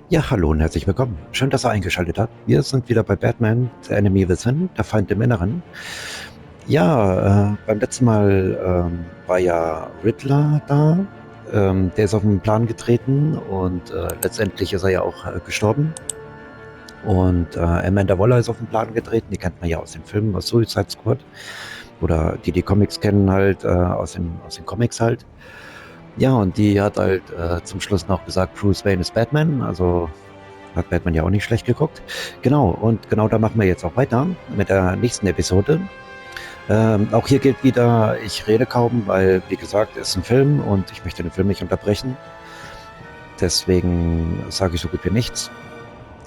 Ja, hallo und herzlich willkommen. Schön, dass ihr eingeschaltet habt. Wir sind wieder bei Batman, The Enemy Within, der Feind im Inneren. Ja, beim letzten Mal war ja Riddler da. Der ist auf den Plan getreten und letztendlich ist er ja auch gestorben. Und Amanda Waller ist auf den Plan getreten. Die kennt man ja aus den Filmen, aus Suicide Squad. Oder die Comics kennen halt aus den Comics halt. Ja, und die hat halt zum Schluss noch gesagt, Bruce Wayne ist Batman. Also hat Batman ja auch nicht schlecht geguckt. Genau, und genau da machen wir jetzt auch weiter mit der nächsten Episode. Auch hier gilt wieder, ich rede kaum, weil, wie gesagt, es ist ein Film und ich möchte den Film nicht unterbrechen. Deswegen sage ich so gut wie nichts.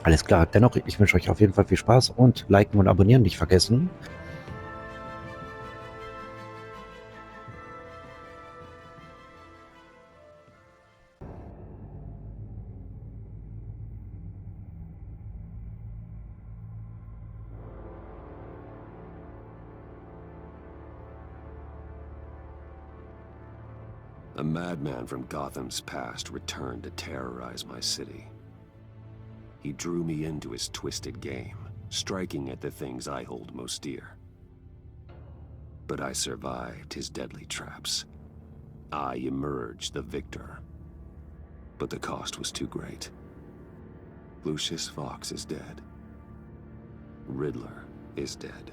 Alles klar, dennoch, ich wünsche euch auf jeden Fall viel Spaß und liken und abonnieren nicht vergessen. A madman from Gotham's past returned to terrorize my city. He drew me into his twisted game, striking at the things I hold most dear. But I survived his deadly traps. I emerged the victor. But the cost was too great. Lucius Fox is dead. Riddler is dead.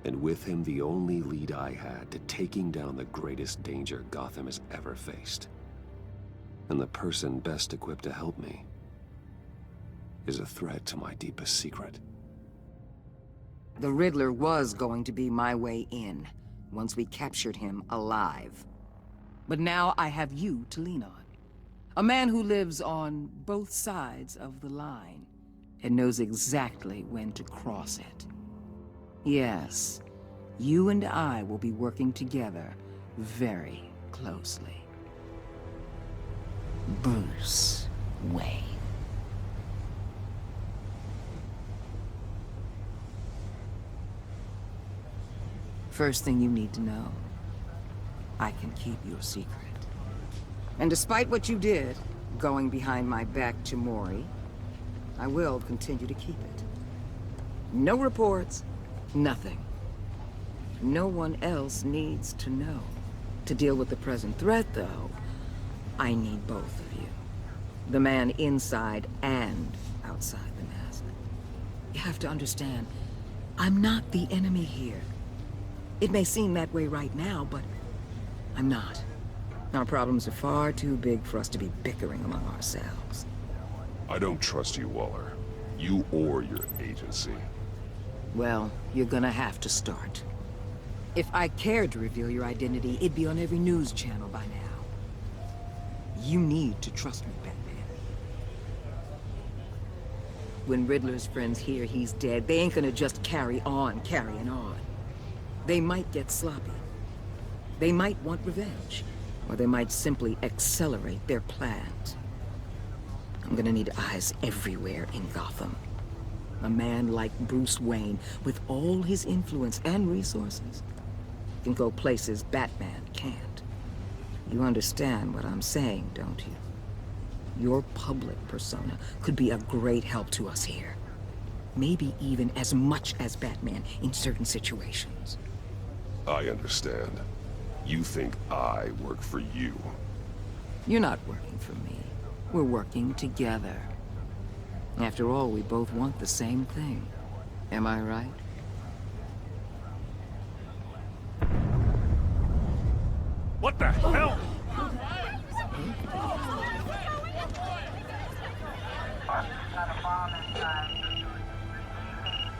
And with him the only lead I had to taking down the greatest danger Gotham has ever faced. And the person best equipped to help me is a threat to my deepest secret. The Riddler was going to be my way in, once we captured him alive. But now I have you to lean on. A man who lives on both sides of the line, and knows exactly when to cross it. Yes, you and I will be working together very closely. Bruce Wayne. First thing you need to know, I can keep your secret. And despite what you did, going behind my back to Mori, I will continue to keep it. No reports, nothing. No one else needs to know. To deal with the present threat, though, I need both of you. The man inside and outside the mask. You have to understand, I'm not the enemy here. It may seem that way right now, but I'm not. Our problems are far too big for us to be bickering among ourselves. I don't trust you, Waller. You or your agency. Well, you're gonna have to start. If I cared to reveal your identity, it'd be on every news channel by now. You need to trust me, Batman. When Riddler's friends hear he's dead, they ain't gonna just carry on carrying on. They might get sloppy. They might want revenge. Or they might simply accelerate their plans. I'm gonna need eyes everywhere in Gotham. A man like Bruce Wayne, with all his influence and resources, can go places Batman can't. You understand what I'm saying, don't you? Your public persona could be a great help to us here. Maybe even as much as Batman in certain situations. I understand. You think I work for you. You're not working for me. We're working together. After all, we both want the same thing. Am I right? What the hell?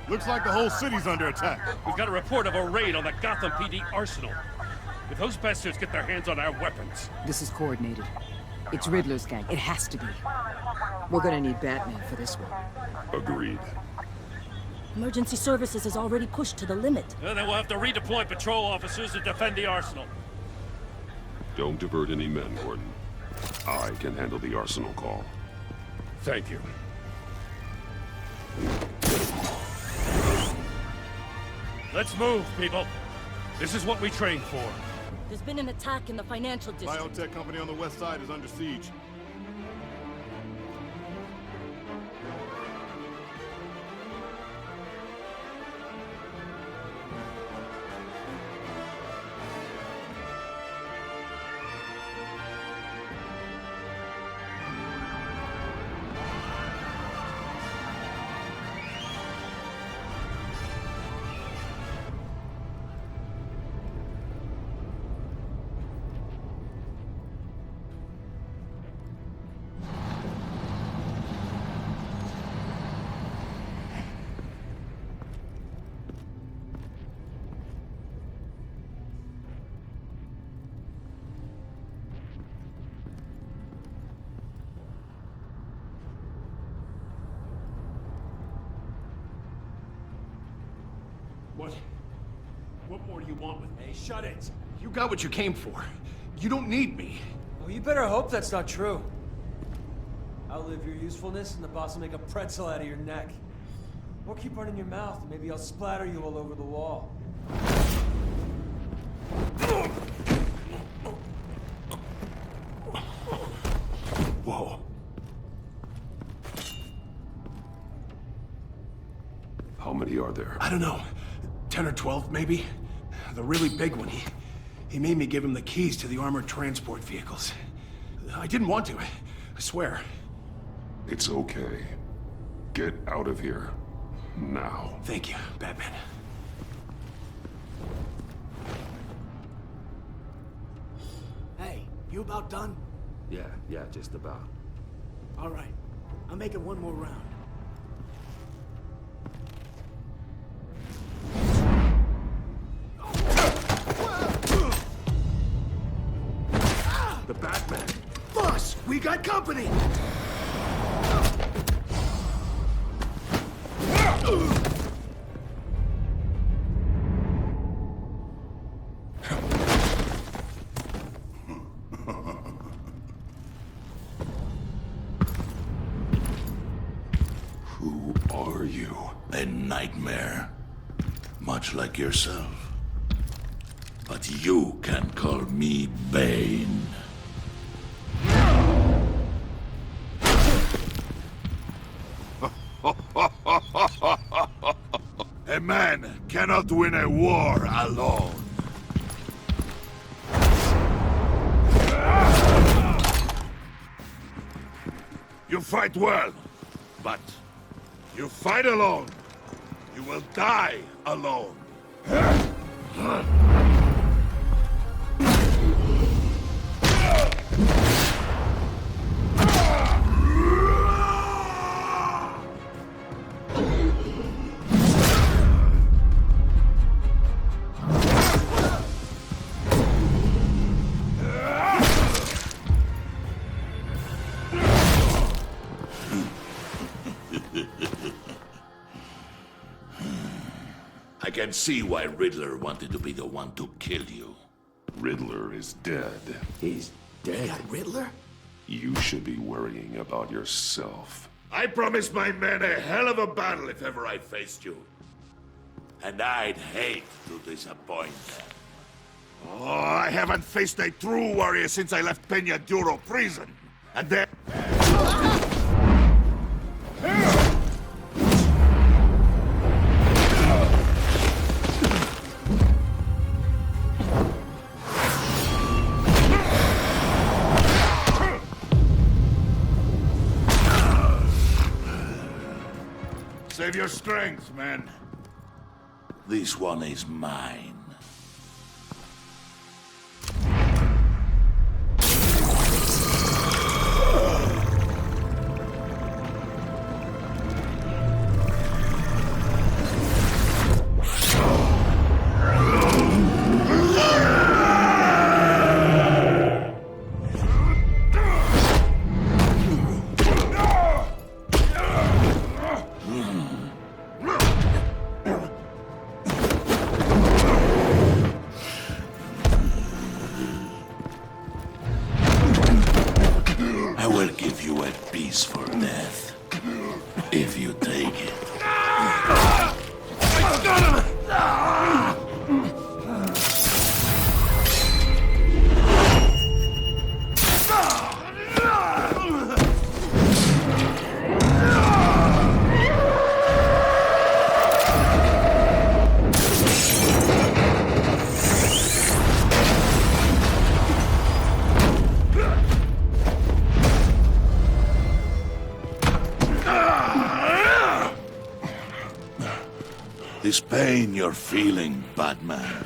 Looks like the whole city's under attack. We've got a report of a raid on the Gotham PD arsenal. If those bastards get their hands on our weapons... This is coordinated. It's Riddler's gang. It has to be. We're gonna need Batman for this one. Agreed. Emergency services is already pushed to the limit. Then we'll have to redeploy patrol officers to defend the arsenal. Don't divert any men, Gordon. I can handle the arsenal call. Thank you. Let's move, people. This is what we trained for. There's been an attack in the financial district. Biotech company on the west side is under siege. What more do you want with me? Hey, shut it! You got what you came for. You don't need me. Well, you better hope that's not true. Outlive your usefulness, and the boss will make a pretzel out of your neck. Or keep running your mouth, and maybe I'll splatter you all over the wall. Whoa. How many are there? I don't know. 10 or 12, maybe? The really big one, he made me give him the keys to the armored transport vehicles. I didn't want to, I swear. It's okay. Get out of here. Now. Thank you, Batman. Hey, you about done? Yeah, just about. All right. I'm making one more round. The Batman. Boss, we got company! Who are you? A nightmare. Much like yourself. But you can call me Bane. A man cannot win a war alone. You fight well, but you fight alone. You will die alone. I can see why Riddler wanted to be the one to kill you. Riddler is dead. He's dead. Got Riddler? You should be worrying about yourself. I promised my men a hell of a battle if ever I faced you. And I'd hate to disappoint them. Oh, I haven't faced a true warrior since I left Peña Duro prison. And then... Save your strength, man. This one is mine. For death, if you take it. This pain you're feeling, Batman.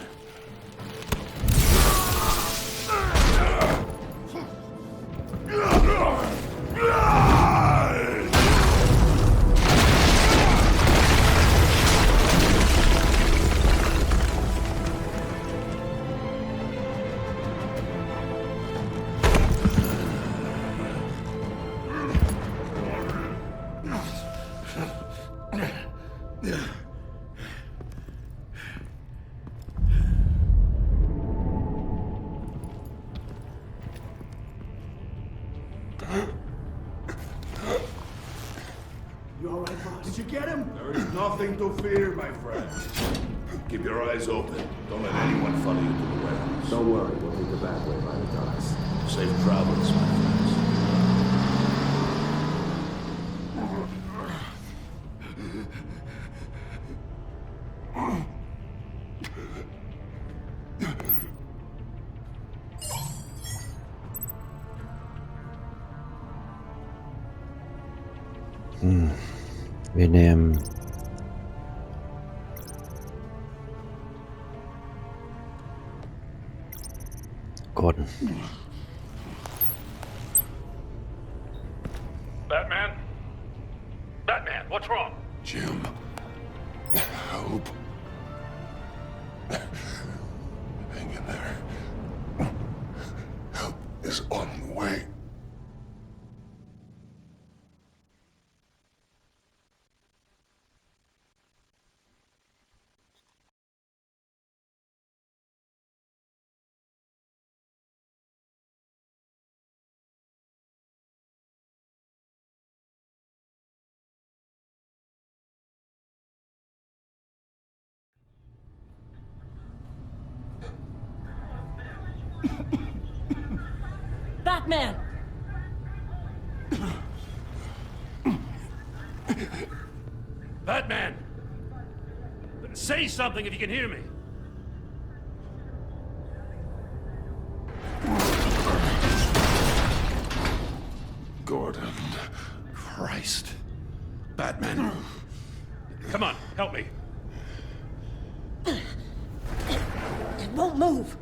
You all right, boss? Did you get him? There is nothing to fear, my friend. Keep your eyes open. Don't let anyone follow you to the warehouse. Don't worry, we'll take the back way by the docks. Safe travels, my friends. Wir nehmen Gordon. Batman? Batman, what's wrong? Jim, help. Hang in there. Help is on the way. Batman! Batman! Say something if you can hear me. Gordon. Christ. Batman. Come on, help me. It won't move.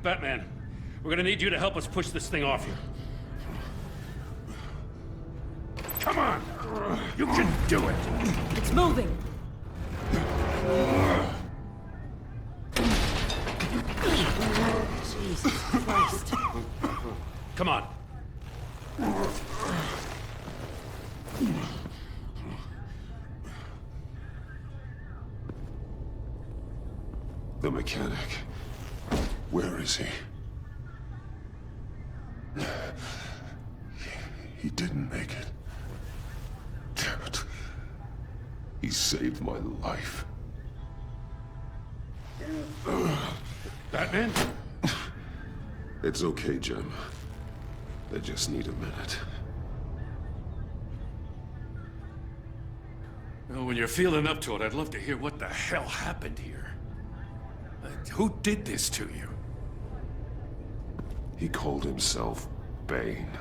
Batman, we're gonna need you to help us push this thing off you. Come on! You can do it! It's moving. Jesus Christ. Come on. The mechanic. Where is he? He didn't make it. Damn it. He saved my life. Batman? It's okay, Jim. I just need a minute. Well, when you're feeling up to it, I'd love to hear what the hell happened here. Who did this to you? He called himself Bane.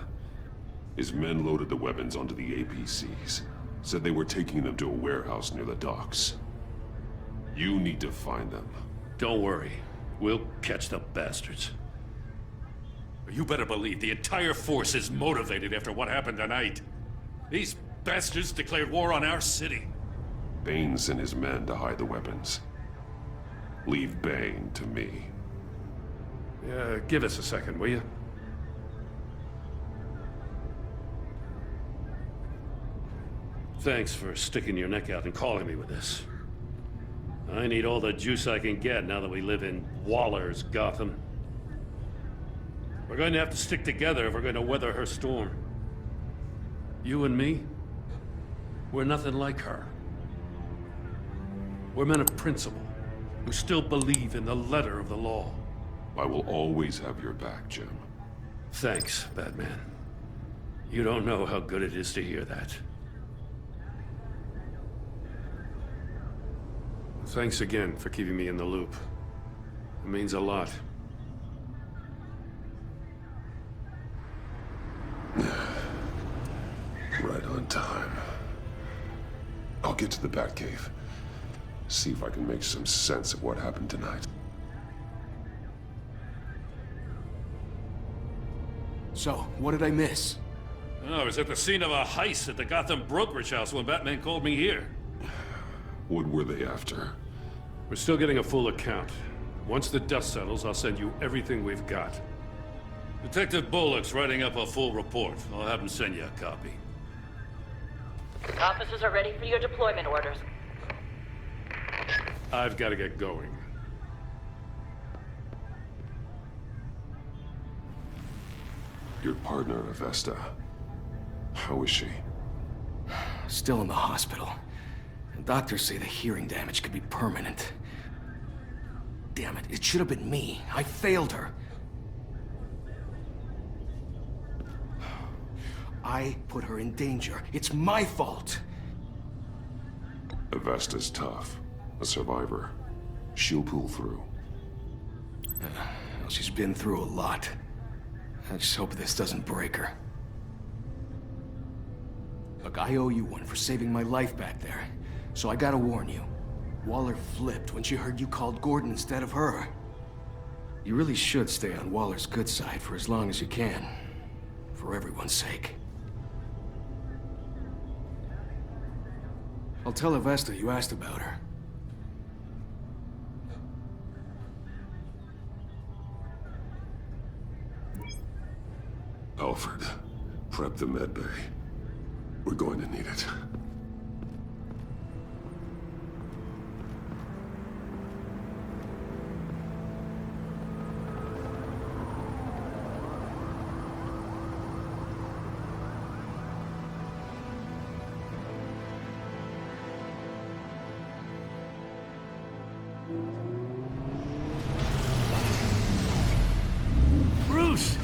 His men loaded the weapons onto the APCs. Said they were taking them to a warehouse near the docks. You need to find them. Don't worry. We'll catch the bastards. You better believe the entire force is motivated after what happened tonight. These bastards declared war on our city. Bane sent his men to hide the weapons. Leave Bane to me. Give us a second, will you? Thanks for sticking your neck out and calling me with this. I need all the juice I can get now that we live in Waller's Gotham. We're going to have to stick together if we're going to weather her storm. You and me, we're nothing like her. We're men of principle, who still believe in the letter of the law. I will always have your back, Jim. Thanks, Batman. You don't know how good it is to hear that. Thanks again for keeping me in the loop. It means a lot. Right on time. I'll get to the Batcave. See if I can make some sense of what happened tonight. So, what did I miss? Oh, I was at the scene of a heist at the Gotham brokerage house when Batman called me here. What were they after? We're still getting a full account. Once the dust settles, I'll send you everything we've got. Detective Bullock's writing up a full report. I'll have him send you a copy. Officers are ready for your deployment orders. I've got to get going. Your partner, Avesta. How is she? Still in the hospital. And doctors say the hearing damage could be permanent. Damn it, it should have been me. I failed her. I put her in danger. It's my fault. Avesta's tough. A survivor. She'll pull through. Well, she's been through a lot. I just hope this doesn't break her. Look, I owe you one for saving my life back there. So I gotta warn you. Waller flipped when she heard you called Gordon instead of her. You really should stay on Waller's good side for as long as you can. For everyone's sake. I'll tell Avesta you asked about her. Alfred, prep the med bay. We're going to need it. Bruce!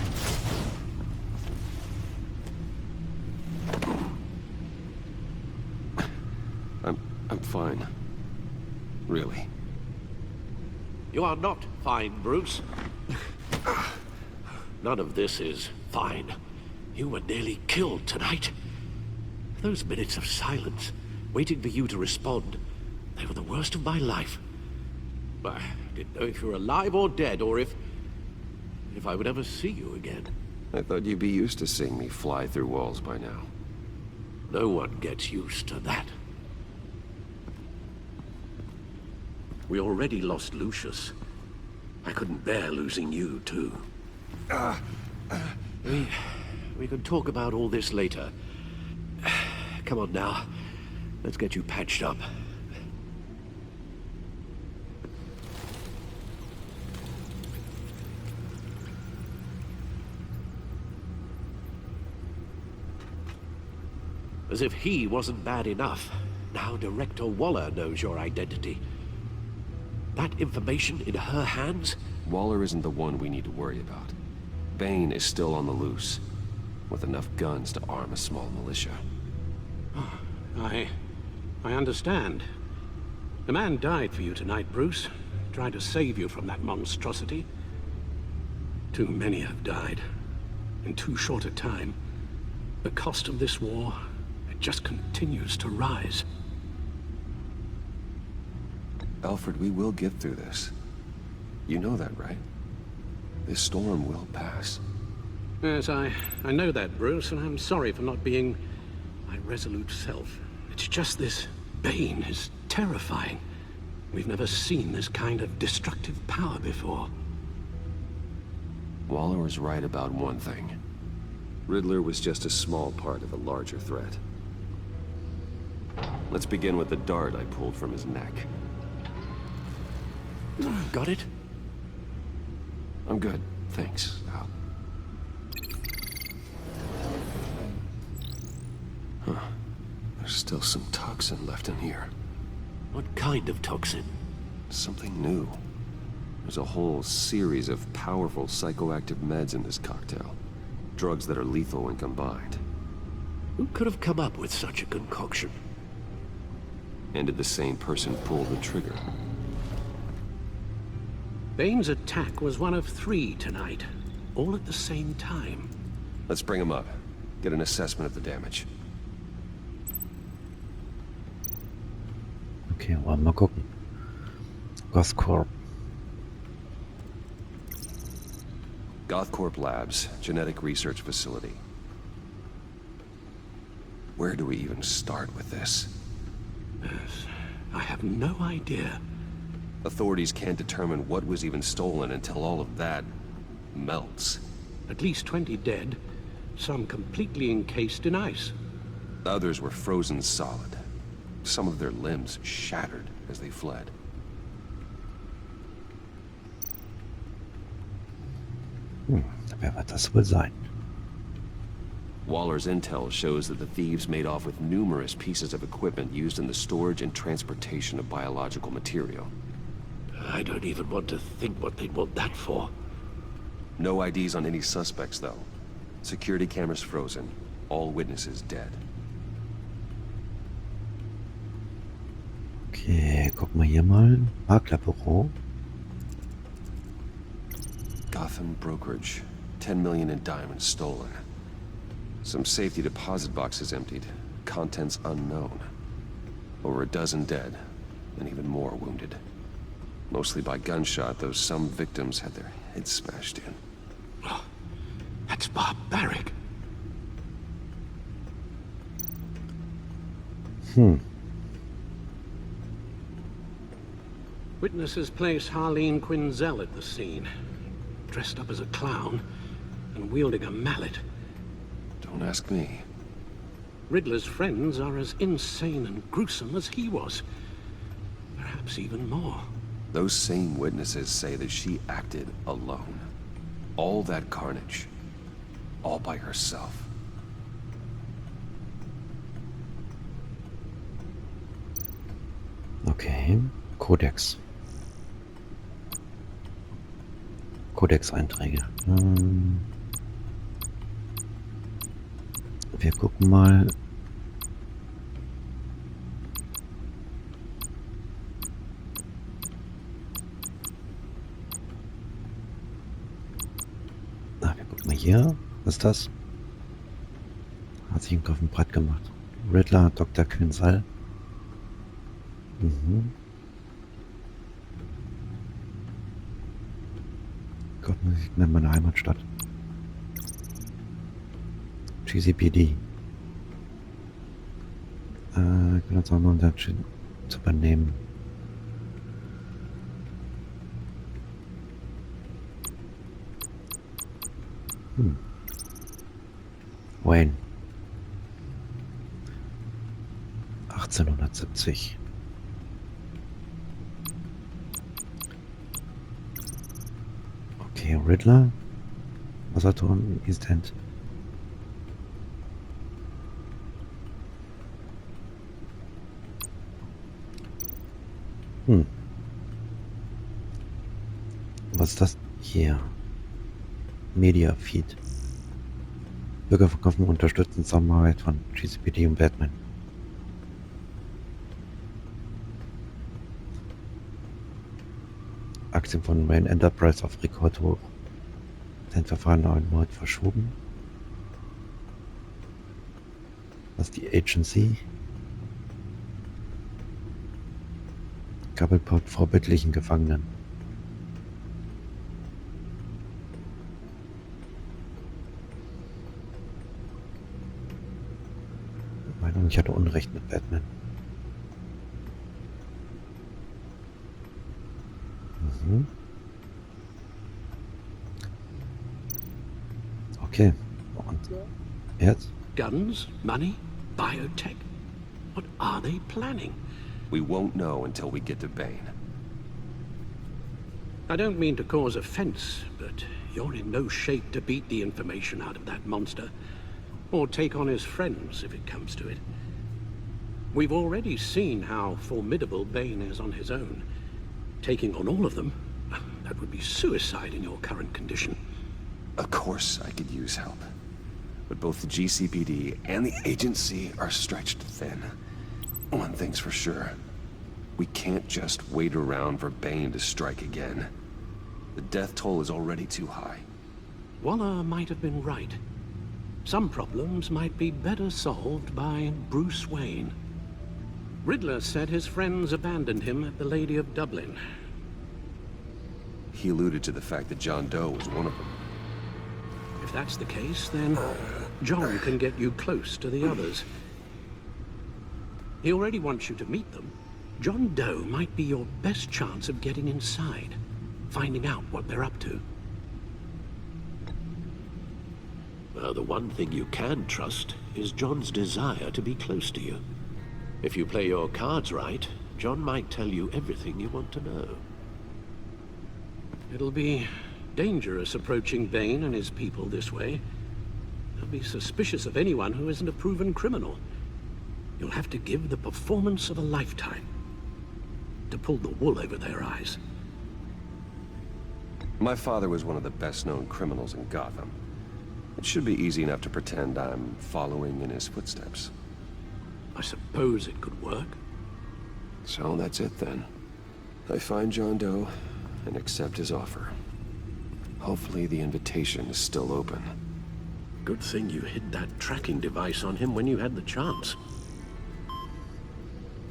I'm fine. Really. You are not fine, Bruce. None of this is fine. You were nearly killed tonight. Those minutes of silence, waiting for you to respond, they were the worst of my life. I didn't know if you were alive or dead, or if I would ever see you again. I thought you'd be used to seeing me fly through walls by now. No one gets used to that. We already lost Lucius. I couldn't bear losing you, too. We can talk about all this later. Come on now. Let's get you patched up. As if he wasn't bad enough, now Director Waller knows your identity. That information in her hands? Waller isn't the one we need to worry about. Bane is still on the loose, with enough guns to arm a small militia. Oh, I understand. The man died for you tonight, Bruce. Trying to save you from that monstrosity. Too many have died. In too short a time. The cost of this war, it just continues to rise. Alfred, we will get through this. You know that, right? This storm will pass. Yes, I know that, Bruce, and I'm sorry for not being my resolute self. It's just this Bane is terrifying. We've never seen this kind of destructive power before. Waller was right about one thing. Riddler was just a small part of a larger threat. Let's begin with the dart I pulled from his neck. Got it? I'm good, thanks, Al. Huh. There's still some toxin left in here. What kind of toxin? Something new. There's a whole series of powerful psychoactive meds in this cocktail. Drugs that are lethal when combined. Who could have come up with such a concoction? And did the same person pull the trigger? Bane's attack was one of 3 tonight, all at the same time. Let's bring him up. Get an assessment of the damage. Okay, wollen wir mal gucken. Gothcorp. Gothcorp Labs, genetic research facility. Where do we even start with this? Yes, I have no idea. Authorities can't determine what was even stolen until all of that melts. At least 20 dead, some completely encased in ice. Others were frozen solid. Some of their limbs shattered as they fled. Wer wird das wohl sein? Waller's intel shows that the thieves made off with numerous pieces of equipment used in the storage and transportation of biological material. I don't even want to think what they'd want that for. No IDs on any suspects, though. Security cameras frozen. All witnesses dead. Okay, gucken wir hier mal. Maklerbüro. Gotham brokerage. 10 million in diamonds stolen. Some safety deposit boxes emptied. Contents unknown. Over a dozen dead, and even more wounded. Mostly by gunshot, though some victims had their heads smashed in. Oh, that's barbaric. Witnesses place Harleen Quinzel at the scene, dressed up as a clown and wielding a mallet. Don't ask me. Riddler's friends are as insane and gruesome as he was. Perhaps even more. Those same witnesses say that she acted alone. All that carnage. All by herself. Okay, Kodex. Kodex-Einträge. Wir gucken mal. Wir gucken mal hier. Was ist das? Hat sich einen Kopf im Brett gemacht. Riddler, Dr. Quinzel. Gott, ich nenne meine Heimatstadt. GCPD. Ich will uns auch mal um das zu übernehmen. Wayne. 1870. Okay, Riddler. Wasserturm, East End. Was ist das hier? Media Feed. Bürger verkaufen und unterstützen Zusammenarbeit von GCPD und Batman. Aktien von Wayne Enterprise auf Rekord hoch. Sein Verfahren erneut verschoben. Was ist die Agency? Kabelport vorbildlichen Gefangenen. Meinung, ich hatte Unrecht mit Batman. Okay. Und jetzt? Guns, money, biotech. What are they planning? We won't know until we get to Bane. I don't mean to cause offense, but you're in no shape to beat the information out of that monster, or take on his friends if it comes to it. We've already seen how formidable Bane is on his own. Taking on all of them, that would be suicide in your current condition. Of course I could use help. But both the GCPD and the agency are stretched thin. One thing's for sure. We can't just wait around for Bane to strike again. The death toll is already too high. Waller might have been right. Some problems might be better solved by Bruce Wayne. Riddler said his friends abandoned him at the Lady of Dublin. He alluded to the fact that John Doe was one of them. If that's the case, then John can get you close to the others. He already wants you to meet them. John Doe might be your best chance of getting inside, finding out what they're up to. Well, the one thing you can trust is John's desire to be close to you. If you play your cards right, John might tell you everything you want to know. It'll be dangerous approaching Bane and his people this way. They'll be suspicious of anyone who isn't a proven criminal. You'll have to give the performance of a lifetime to pull the wool over their eyes. My father was one of the best-known criminals in Gotham. It should be easy enough to pretend I'm following in his footsteps. I suppose it could work. So that's it then. I find John Doe and accept his offer. Hopefully the invitation is still open. Good thing you hid that tracking device on him when you had the chance.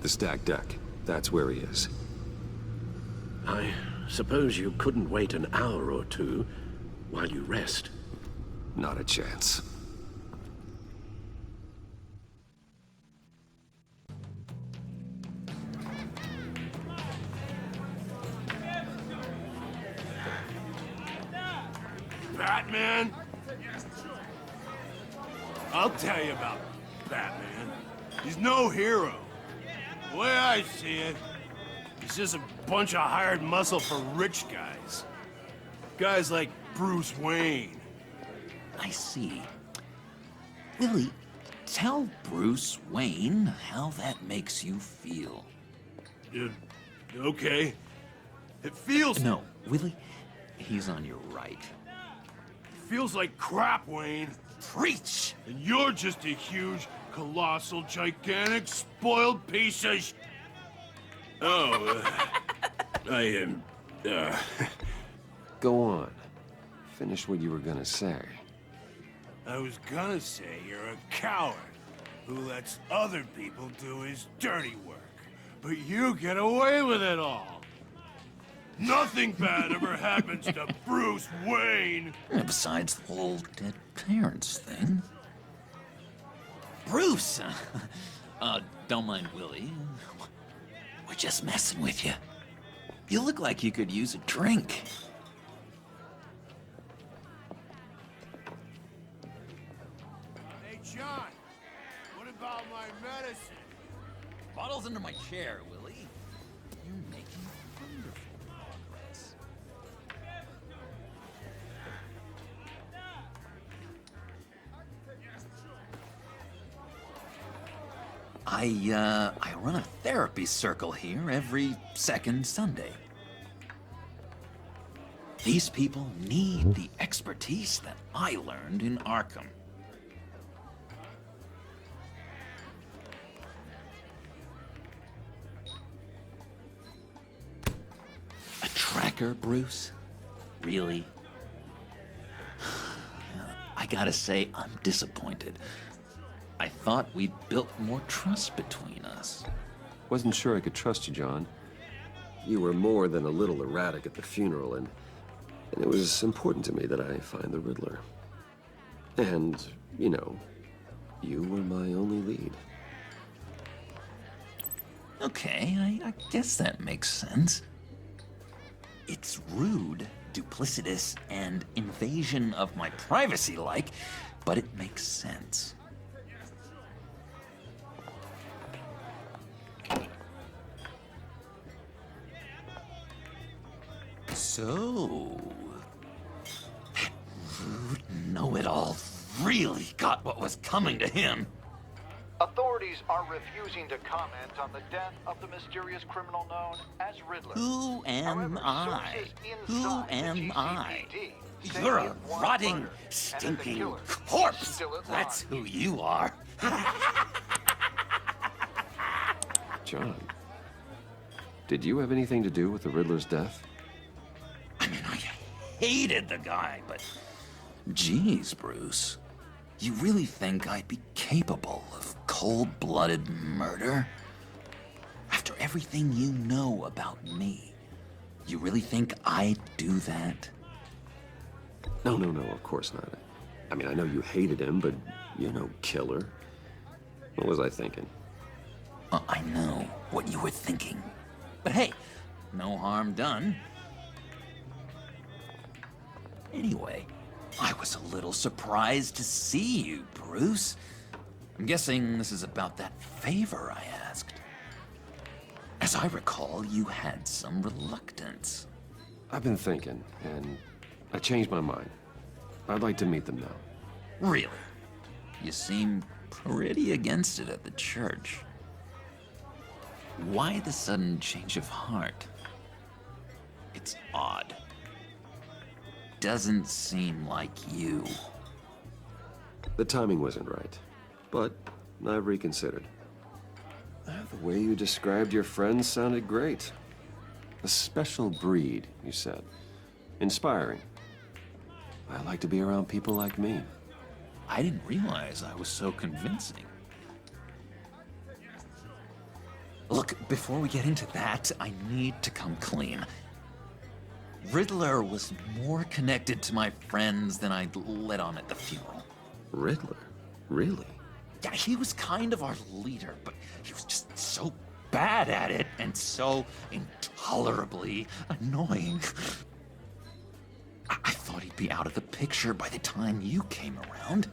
The stacked deck. That's where he is. I suppose you couldn't wait an hour or two while you rest. Not a chance. Batman? I'll tell you about Batman. He's no hero. The way I see it, he's just a bunch of hired muscle for rich guys. Guys like Bruce Wayne. I see. Willie, tell Bruce Wayne how that makes you feel. Okay. It feels... No, Willie, he's on your right. Feels like crap, Wayne. Preach! And you're just a huge, colossal, gigantic, spoiled piece of I am... Go on. Finish what you were gonna say. I was gonna say you're a coward who lets other people do his dirty work. But you get away with it all. Nothing bad ever happens to Bruce Wayne. Besides the whole dead parents thing. Bruce! Don't mind Willie. We're just messing with you. You look like you could use a drink. Hey, John. What about my medicine? Bottle's under my chair, Willie. You're making wonderful progress. I run a therapy circle here every second Sunday. These people need the expertise that I learned in Arkham. A tracker, Bruce? Really? I gotta say, I'm disappointed. I thought we'd built more trust between us. Wasn't sure I could trust you, John. You were more than a little erratic at the funeral, and it was important to me that I find the Riddler. And, you know, you were my only lead. Okay, I guess that makes sense. It's rude, duplicitous, and invasion of my privacy-like, but it makes sense. So, that rude know-it-all really got what was coming to him. Authorities are refusing to comment on the death of the mysterious criminal known as Riddler. Who am However, I? sources Who inside the am I? GCPD say You're he a had one rotting, murder, and that the stinking killer is corpse. still at That's large. who you are. John, did you have anything to do with the Riddler's death? I mean, I hated the guy, but... Geez, Bruce. You really think I'd be capable of cold-blooded murder? After everything you know about me, you really think I'd do that? No, of course not. I mean, I know you hated him, but you're no killer. What was I thinking? I know what you were thinking. But hey, no harm done. Anyway, I was a little surprised to see you, Bruce. I'm guessing this is about that favor I asked. As I recall, you had some reluctance. I've been thinking, and I changed my mind. I'd like to meet them now. Really? You seem pretty against it at the church. Why the sudden change of heart? It's odd. Doesn't seem like you. The timing wasn't right, but I've reconsidered. The way you described your friends sounded great. A special breed, you said. Inspiring. I like to be around people like me. I didn't realize I was so convincing. Look, before we get into that, I need to come clean. Riddler was more connected to my friends than I'd let on at the funeral. Riddler? Really? Yeah, he was kind of our leader, but he was just so bad at it and so intolerably annoying. I thought he'd be out of the picture by the time you came around.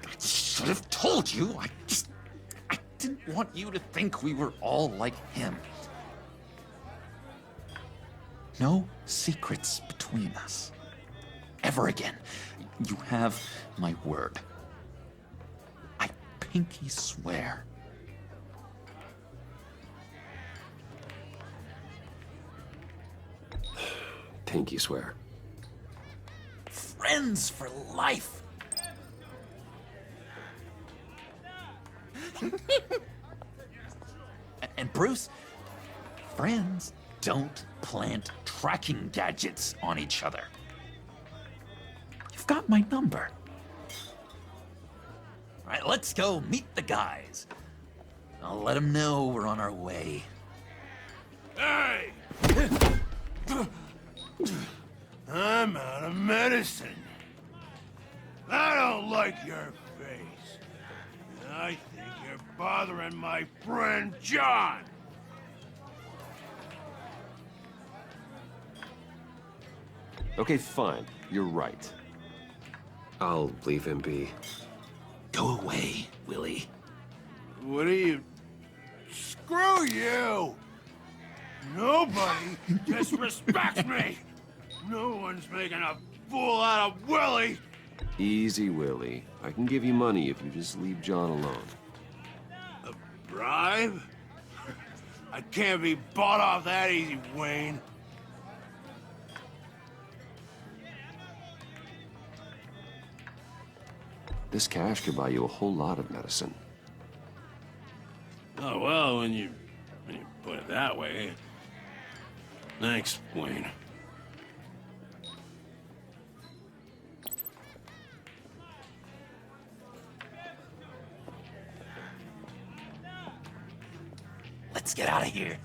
I should have told you. I didn't want you to think we were all like him. No secrets between us. Ever again. You have my word. I pinky swear. Pinky swear. Friends for life. And Bruce, friends don't plant tracking gadgets on each other. You've got my number. All right, let's go meet the guys. I'll let them know we're on our way. Hey! I'm out of medicine. I don't like your face. I think you're bothering my friend John. Okay, fine. You're right. I'll leave him be. Go away, Willie. What are you... Screw you! Nobody disrespects me! No one's making a fool out of Willie! Easy, Willie. I can give you money if you just leave John alone. A bribe? I can't be bought off that easy, Wayne. This cash could buy you a whole lot of medicine. Oh, well, when you put it that way. Thanks, Wayne. Let's get out of here.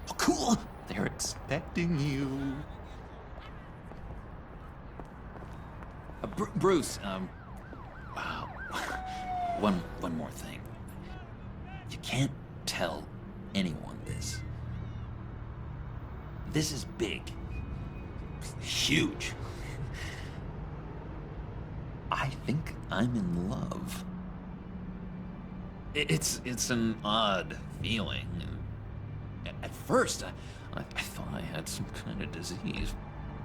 Oh, cool. They're expecting you. Bruce, one more thing. You can't tell anyone this. This is big. Huge. I think I'm in love. It's an odd feeling. At first, I thought I had some kind of disease.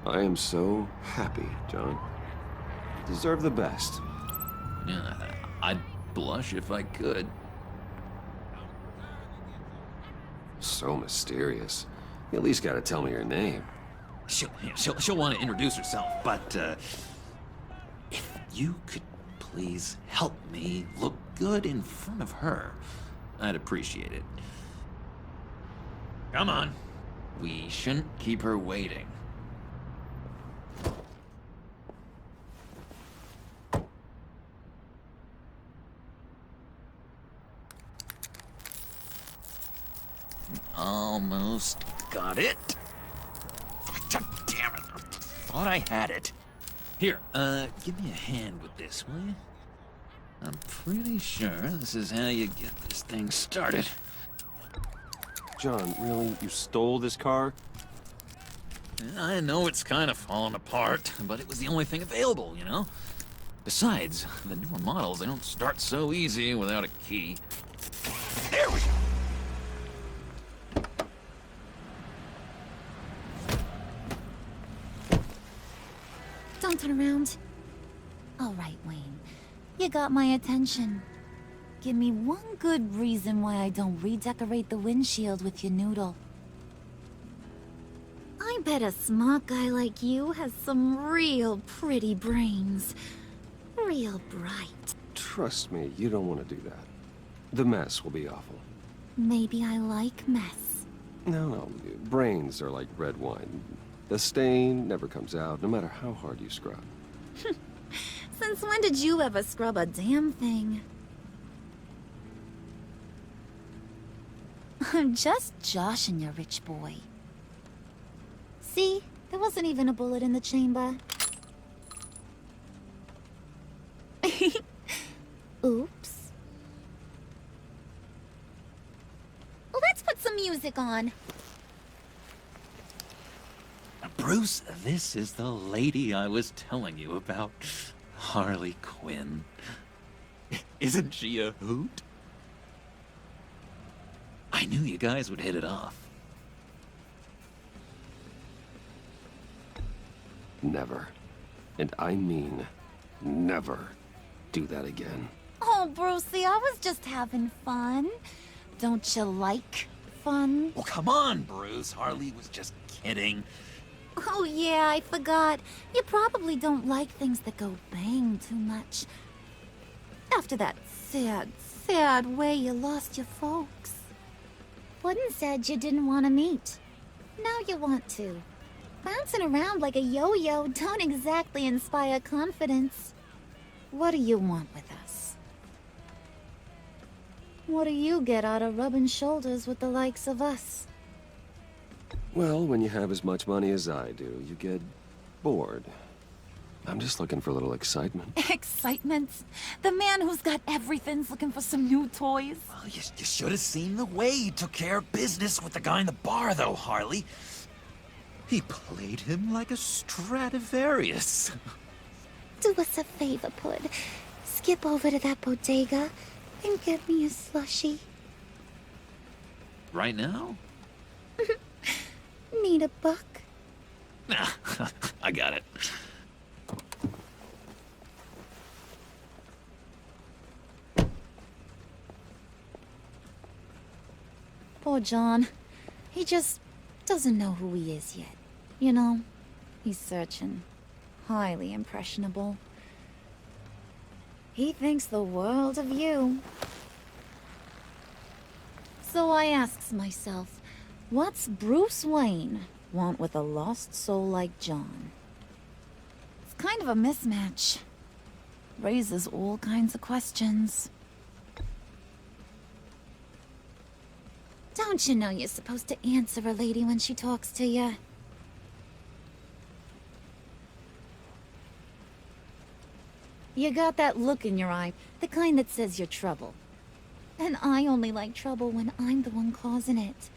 I am so happy, John. You deserve the best. Yeah, I'd blush if I could. So mysterious. You at least gotta tell me your name. She'll want to introduce herself, but if you could please help me look good in front of her, I'd appreciate it. Come on. We shouldn't keep her waiting. Almost got it. God damn it. I thought I had it. Here, give me a hand with this, will you? I'm pretty sure this is how you get this thing started. John, really? You stole this car? I know it's kind of falling apart, but it was the only thing available, you know? Besides, the newer models, they don't start so easy without a key. There we go! Don't turn around. All right, Wayne. You got my attention. Give me one good reason why I don't redecorate the windshield with your noodle. I bet a smart guy like you has some real pretty brains. Real bright. Trust me, you don't want to do that. The mess will be awful. Maybe I like mess. No, brains are like red wine. The stain never comes out, no matter how hard you scrub. Since when did you ever scrub a damn thing? I'm just joshing you, rich boy. See? There wasn't even a bullet in the chamber. Oops. Let's put some music on. Bruce, this is the lady I was telling you about. Harley Quinn. Isn't she a hoot? I knew you guys would hit it off. Never, and I mean never, do that again. Oh, Brucey, I was just having fun. Don't you like fun? Oh, come on, Bruce. Harley was just kidding. Oh, yeah, I forgot. You probably don't like things that go bang too much. After that sad, sad way you lost your folks. Wooden said you didn't want to meet. Now you want to. Bouncing around like a yo-yo don't exactly inspire confidence. What do you want with us? What do you get out of rubbing shoulders with the likes of us? Well, when you have as much money as I do, you get bored. I'm just looking for a little excitement. Excitement? The man who's got everything's looking for some new toys? Well, you should have seen the way he took care of business with the guy in the bar, though, Harley. He played him like a Stradivarius. Do us a favor, Pud. Skip over to that bodega and get me a slushie. Right now? Need a buck? Nah, I got it. Poor John. He just doesn't know who he is yet. You know, he's searching. Highly impressionable. He thinks the world of you. So I asks myself, what's Bruce Wayne want with a lost soul like John? It's kind of a mismatch. Raises all kinds of questions. Don't you know you're supposed to answer a lady when she talks to you? You got that look in your eye, the kind that says you're trouble. And I only like trouble when I'm the one causing it.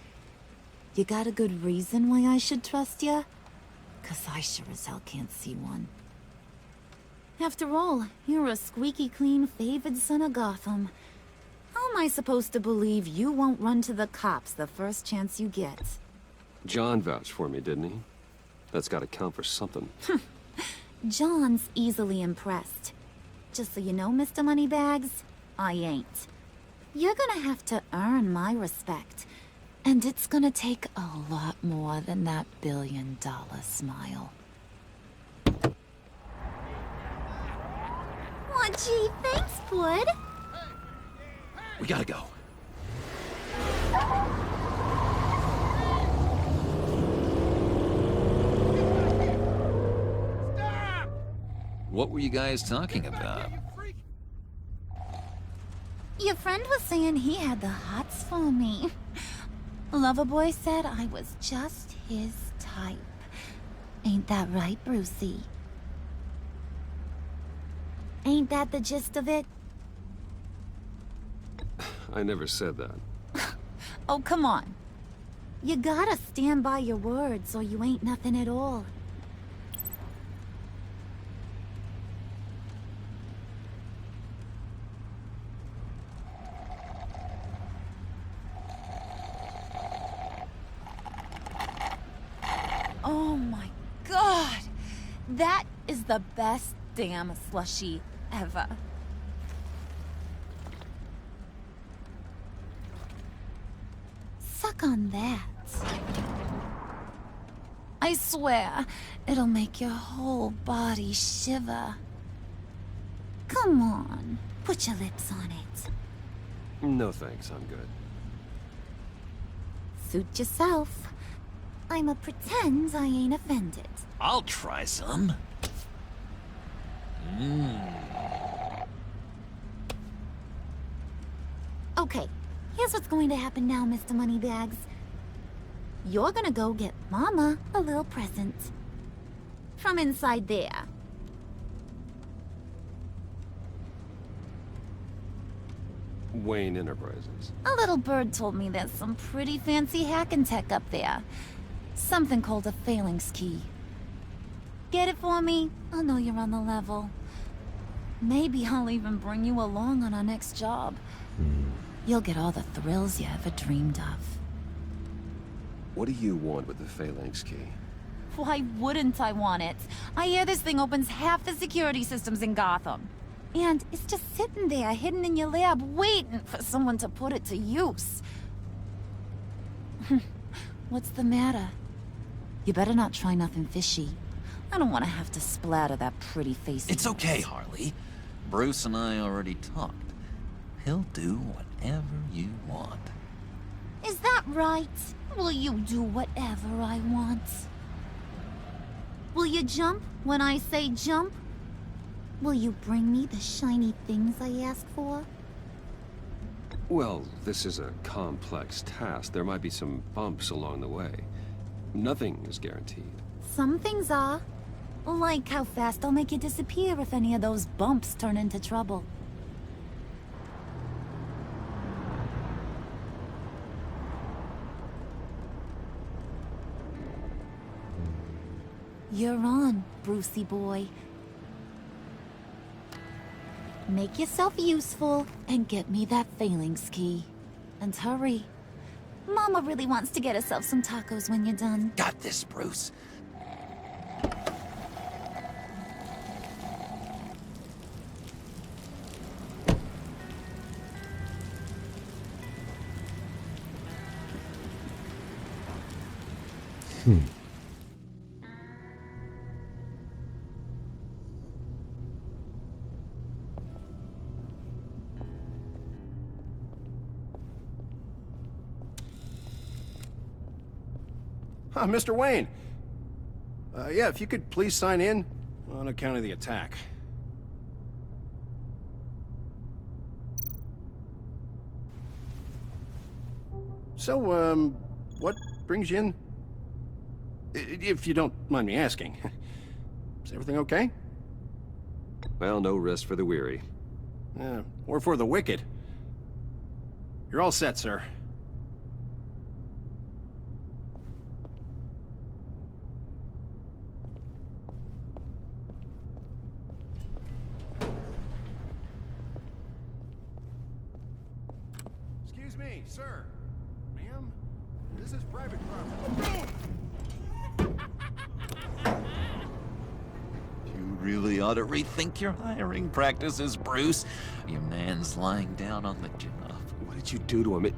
You got a good reason why I should trust you? 'Cause I sure as hell can't see one. After all, you're a squeaky clean favored son of Gotham. How am I supposed to believe you won't run to the cops the first chance you get? John vouched for me, didn't he? That's gotta count for something. John's easily impressed. Just so you know, Mr. Moneybags, I ain't. You're gonna have to earn my respect. And it's gonna take a lot more than that billion-dollar smile. Aw, gee, thanks, Bud. We gotta go. What were you guys talking about? Your friend was saying he had the hots for me. Loverboy said I was just his type. Ain't that right, Brucey? Ain't that the gist of it? I never said that. Oh, come on. You gotta stand by your words or you ain't nothing at all. That is the best damn slushie ever. Suck on that. I swear, it'll make your whole body shiver. Come on, put your lips on it. No thanks, I'm good. Suit yourself. I'ma pretend I ain't offended. I'll try some. Okay, here's what's going to happen now, Mr. Moneybags. You're gonna go get Mama a little present. From inside there. Wayne Enterprises. A little bird told me there's some pretty fancy hacking tech up there. Something called a phalanx key. Get it for me? I'll know you're on the level. Maybe I'll even bring you along on our next job. You'll get all the thrills you ever dreamed of. What do you want with the phalanx key? Why wouldn't I want it? I hear this thing opens half the security systems in Gotham. And it's just sitting there, hidden in your lab, waiting for someone to put it to use. What's the matter? You better not try nothing fishy. I don't want to have to splatter that pretty face. It's okay, Harley. Bruce and I already talked. He'll do whatever you want. Is that right? Will you do whatever I want? Will you jump when I say jump? Will you bring me the shiny things I ask for? Well, this is a complex task. There might be some bumps along the way. Nothing is guaranteed. Some things are. Like how fast I'll make you disappear if any of those bumps turn into trouble. You're on, Brucey boy. Make yourself useful and get me that phalanx key. And hurry. Mama really wants to get herself some tacos when you're done. Got this, Bruce. Mr. Wayne. Yeah, if you could please sign in on account of the attack. So, what brings you in? If you don't mind me asking. Is everything okay? Well, no rest for the weary. Or for the wicked. You're all set, sir. Excuse me, sir. Ma'am, this is private property. You really ought to rethink your hiring practices, Bruce. Your man's lying down on the job. What did you do to him?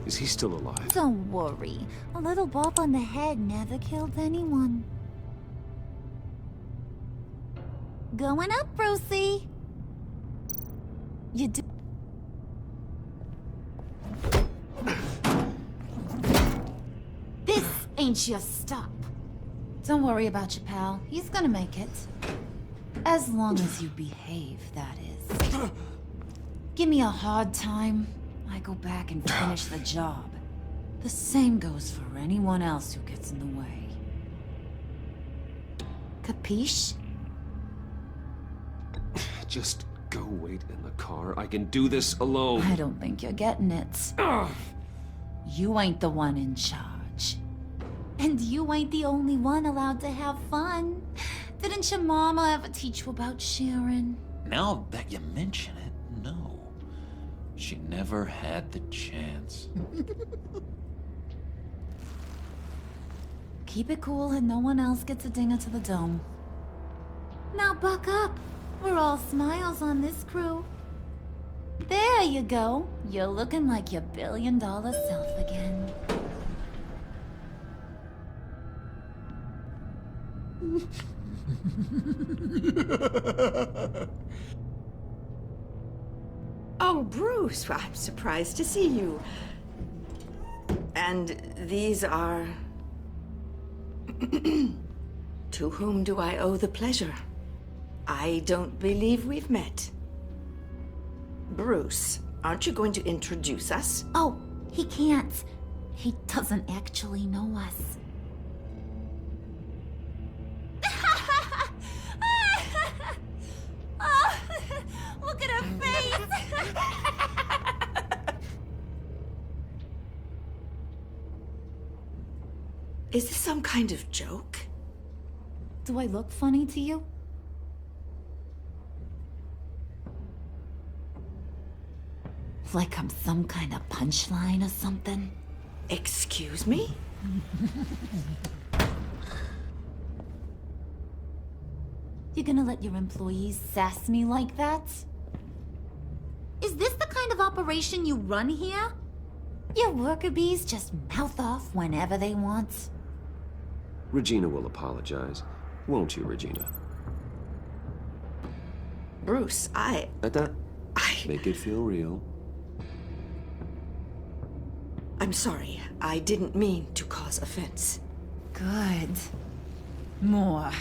Is he still alive? Don't worry. A little bump on the head never killed anyone. Going up, Brucey. You do. This ain't your stop. Don't worry about your pal. He's gonna make it. As long as you behave, that is. Give me a hard time, I go back and finish the job. The same goes for anyone else who gets in the way. Capiche? Just go wait in the car. I can do this alone. I don't think you're getting it. You ain't the one in charge. And you ain't the only one allowed to have fun. Didn't your mama ever teach you about sharing? Now that you mention it, no. She never had the chance. Keep it cool and no one else gets a dinger to the dome. Now buck up. We're all smiles on this crew. There you go. You're looking like your billion-dollar self again. Oh, Bruce, I'm surprised to see you. And these are... To whom do I owe the pleasure? I don't believe we've met. Bruce, aren't you going to introduce us? Oh, he can't. He doesn't actually know us. Oh, look at her face! Is this some kind of joke? Do I look funny to you? Like I'm some kind of punchline or something? Excuse me? You gonna let your employees sass me like that? Is this the kind of operation you run here? Your worker bees just mouth off whenever they want. Regina will apologize. Won't you, Regina? Bruce, Make it feel real. I'm sorry. I didn't mean to cause offense. Good. More.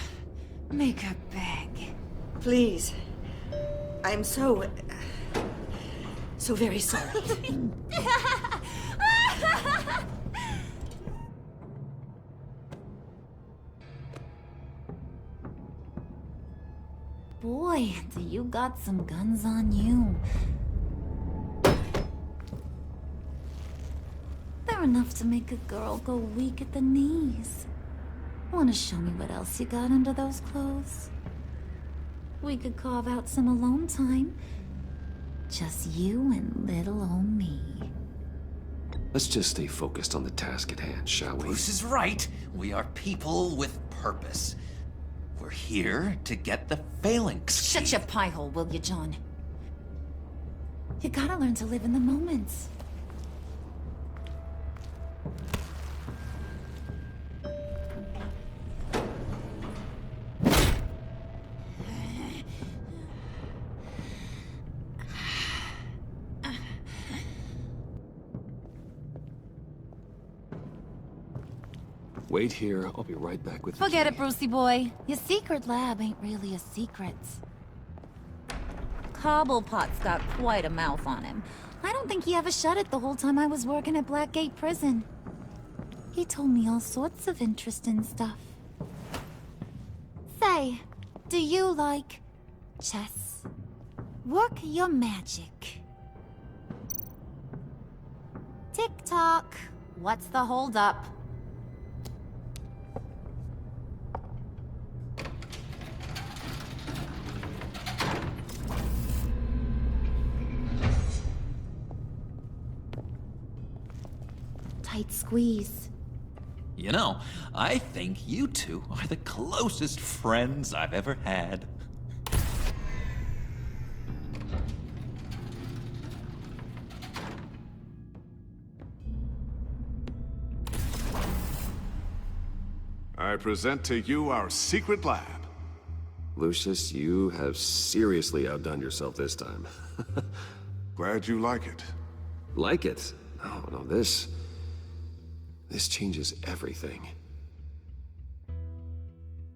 Make her beg. Please. I'm so very sorry. Boy, do you got some guns on you. They're enough to make a girl go weak at the knees. Wanna show me what else you got under those clothes? We could carve out some alone time. Just you and little old me. Let's just stay focused on the task at hand, shall we? Bruce is right. We are people with purpose. We're here to get the phalanx. Shut your pie hole, will you, John? You gotta learn to live in the moment. Wait here. I'll be right back with the Forget key. it, Brucey boy. Your secret lab ain't really a secret. Cobblepot's got quite a mouth on him. I don't think he ever shut it the whole time I was working at Blackgate Prison. He told me all sorts of interesting stuff. Say, do you like chess? Work your magic. Tick-tock. What's the holdup? Tight squeeze. You know, I think you two are the closest friends I've ever had. I present to you our secret lab. Lucius, you have seriously outdone yourself this time. Glad you like it. Like it? No, this changes everything.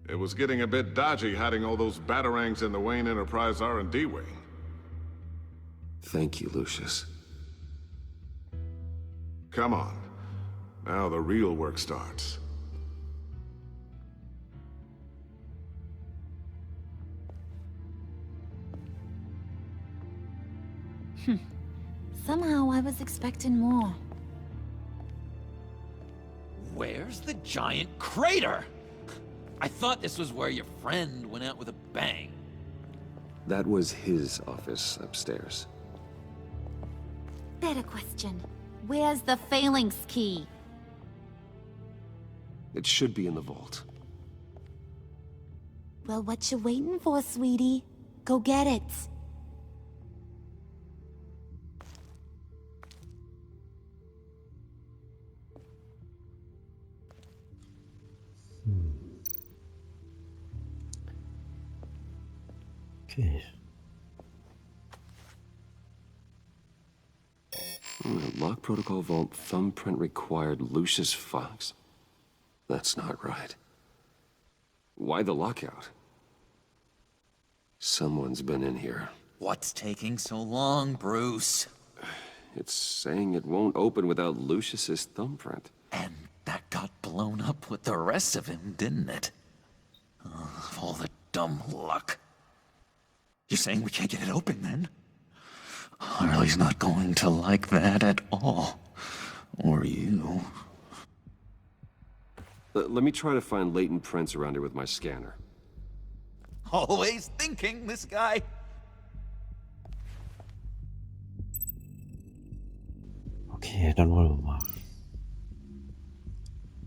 It was getting a bit dodgy hiding all those batarangs in the Wayne Enterprise R&D wing. Thank you, Lucius. Come on. Now the real work starts. Somehow I was expecting more. Where's the giant crater? I thought this was where your friend went out with a bang. That was his office upstairs. Better question. Where's the phalanx key? It should be in the vault. Well, what you waiting for, sweetie? Go get it. Okay. Lock protocol vault thumbprint required Lucius Fox. That's not right. Why the lockout? Someone's been in here. What's taking so long, Bruce? It's saying it won't open without Lucius's thumbprint. And that got blown up with the rest of him, didn't it? All the dumb luck. You're saying we can't get it open, then? Harley's not going to like that at all. Or you. Let me try to find latent prints around here with my scanner. Always thinking, this guy. Okay, dann wollen wir mal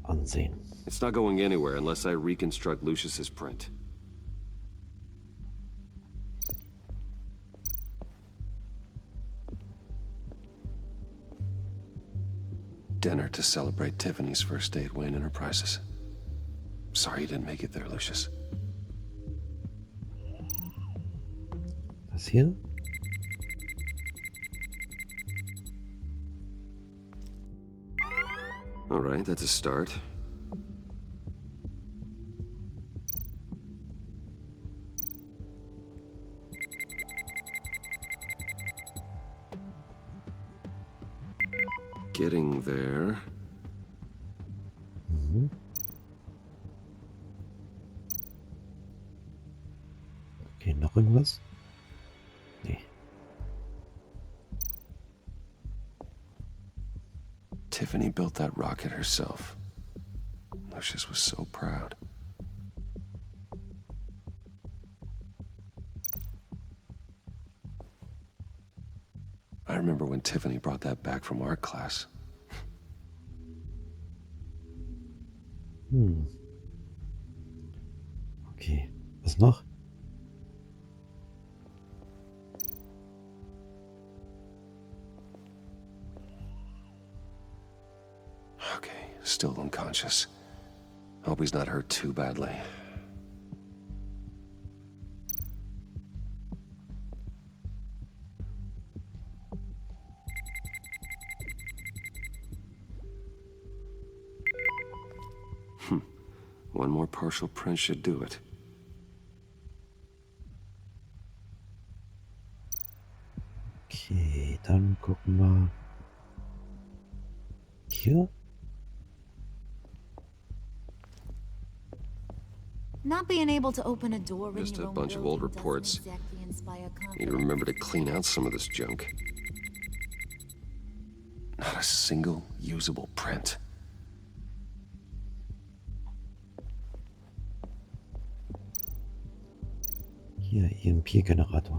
ansehen. It's not going anywhere unless I reconstruct Lucius's print. Dinner to celebrate Tiffany's first day at Wayne Enterprises. Sorry you didn't make it there, Lucius. Was hier? All right, that's a start. Getting there. Okay, noch irgendwas? Nee. Tiffany built that rocket herself. Lucius was so proud. I remember when Tiffany brought that back from art class. Okay, was noch? Okay, still unconscious. Hope he's not hurt too badly. One more partial print should do it. Okay, dann gucken wir hier. Not being able to open a door in Just your a own bunch of old building doesn't reports. exactly inspire Need to confidence. remember to clean out some of this junk. Not a single usable print. Hier, EMP-Generator.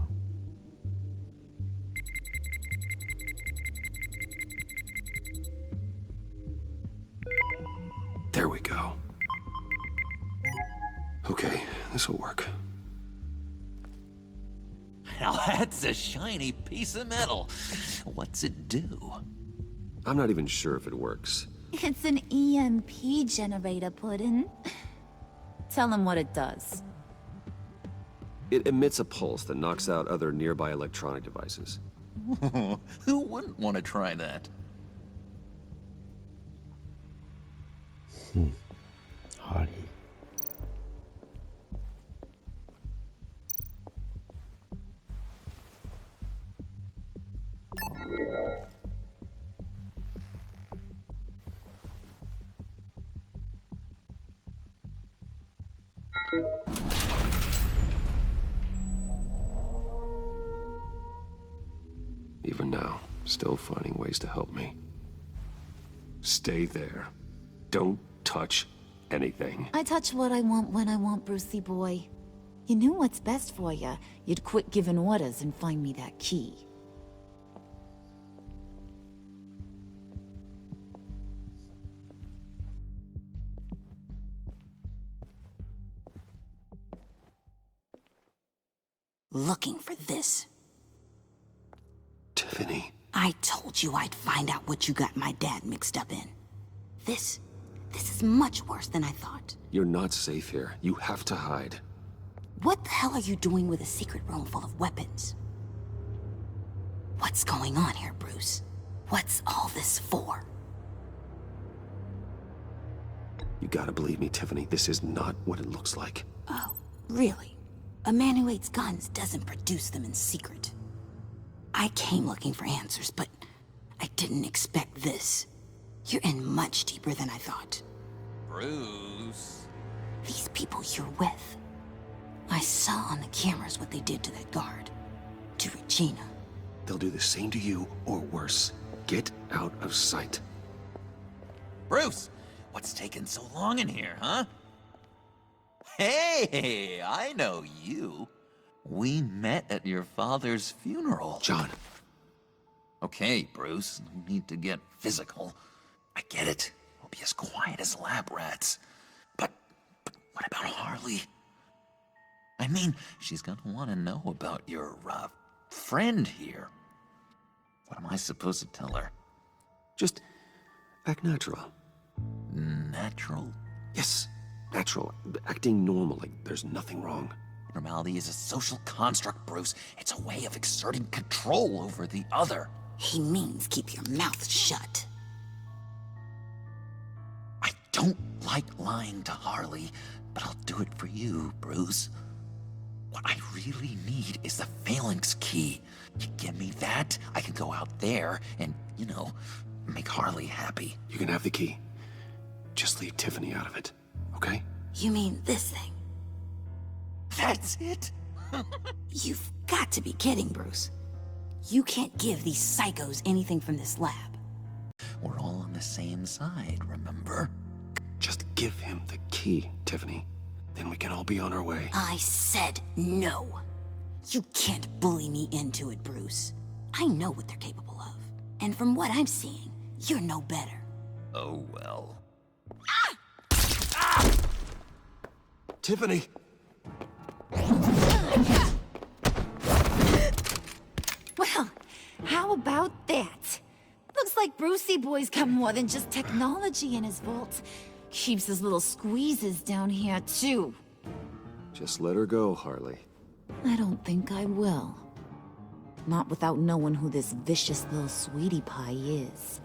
There we go. Okay, this'll work. Now that's a shiny piece of metal. What's it do? I'm not even sure if it works. It's an EMP generator, Puddin'. Tell him what it does. It emits a pulse that knocks out other nearby electronic devices. Who wouldn't want to try that? Harley. Even now, still finding ways to help me. Stay there. Don't touch anything. I touch what I want when I want, Brucey boy. You knew what's best for you. You'd quit giving orders and find me that key. looking for this. Tiffany. I told you I'd find out what you got my dad mixed up in. This is much worse than I thought. You're not safe here. You have to hide. What the hell are you doing with a secret room full of weapons? What's going on here, Bruce? What's all this for? You gotta believe me, Tiffany. This is not what it looks like. Oh, really? A man who hates guns doesn't produce them in secret. I came looking for answers, but I didn't expect this. You're in much deeper than I thought. Bruce. These people you're with. I saw on the cameras what they did to that guard. To Regina. They'll do the same to you, or worse. Get out of sight. Bruce! What's taking so long in here, huh? Hey, I know you. We met at your father's funeral. John. Okay, Bruce, no need to get physical. I get it. We'll be as quiet as lab rats. But what about Harley? I mean, she's gonna want to know about your, friend here. What am I supposed to tell her? Just act natural. Natural? Yes, natural. Acting normal, like there's nothing wrong. Normality is a social construct, Bruce. It's a way of exerting control over the other. He means keep your mouth shut. I don't like lying to Harley, but I'll do it for you, Bruce. What I really need is the phalanx key. You give me that, I can go out there and, make Harley happy. You can have the key. Just leave Tiffany out of it, okay? You mean this thing? That's it? You've got to be kidding, Bruce. You can't give these psychos anything from this lab. We're all on the same side, remember? Just give him the key, Tiffany. Then we can all be on our way. I said no. You can't bully me into it, Bruce. I know what they're capable of. And from what I'm seeing, you're no better. Oh, well. Tiffany! Well, how about that? Looks like Brucey Boy's got more than just technology in his vault. Keeps his little squeezes down here, too. Just let her go, Harley. I don't think I will. Not without knowing who this vicious little sweetie pie is.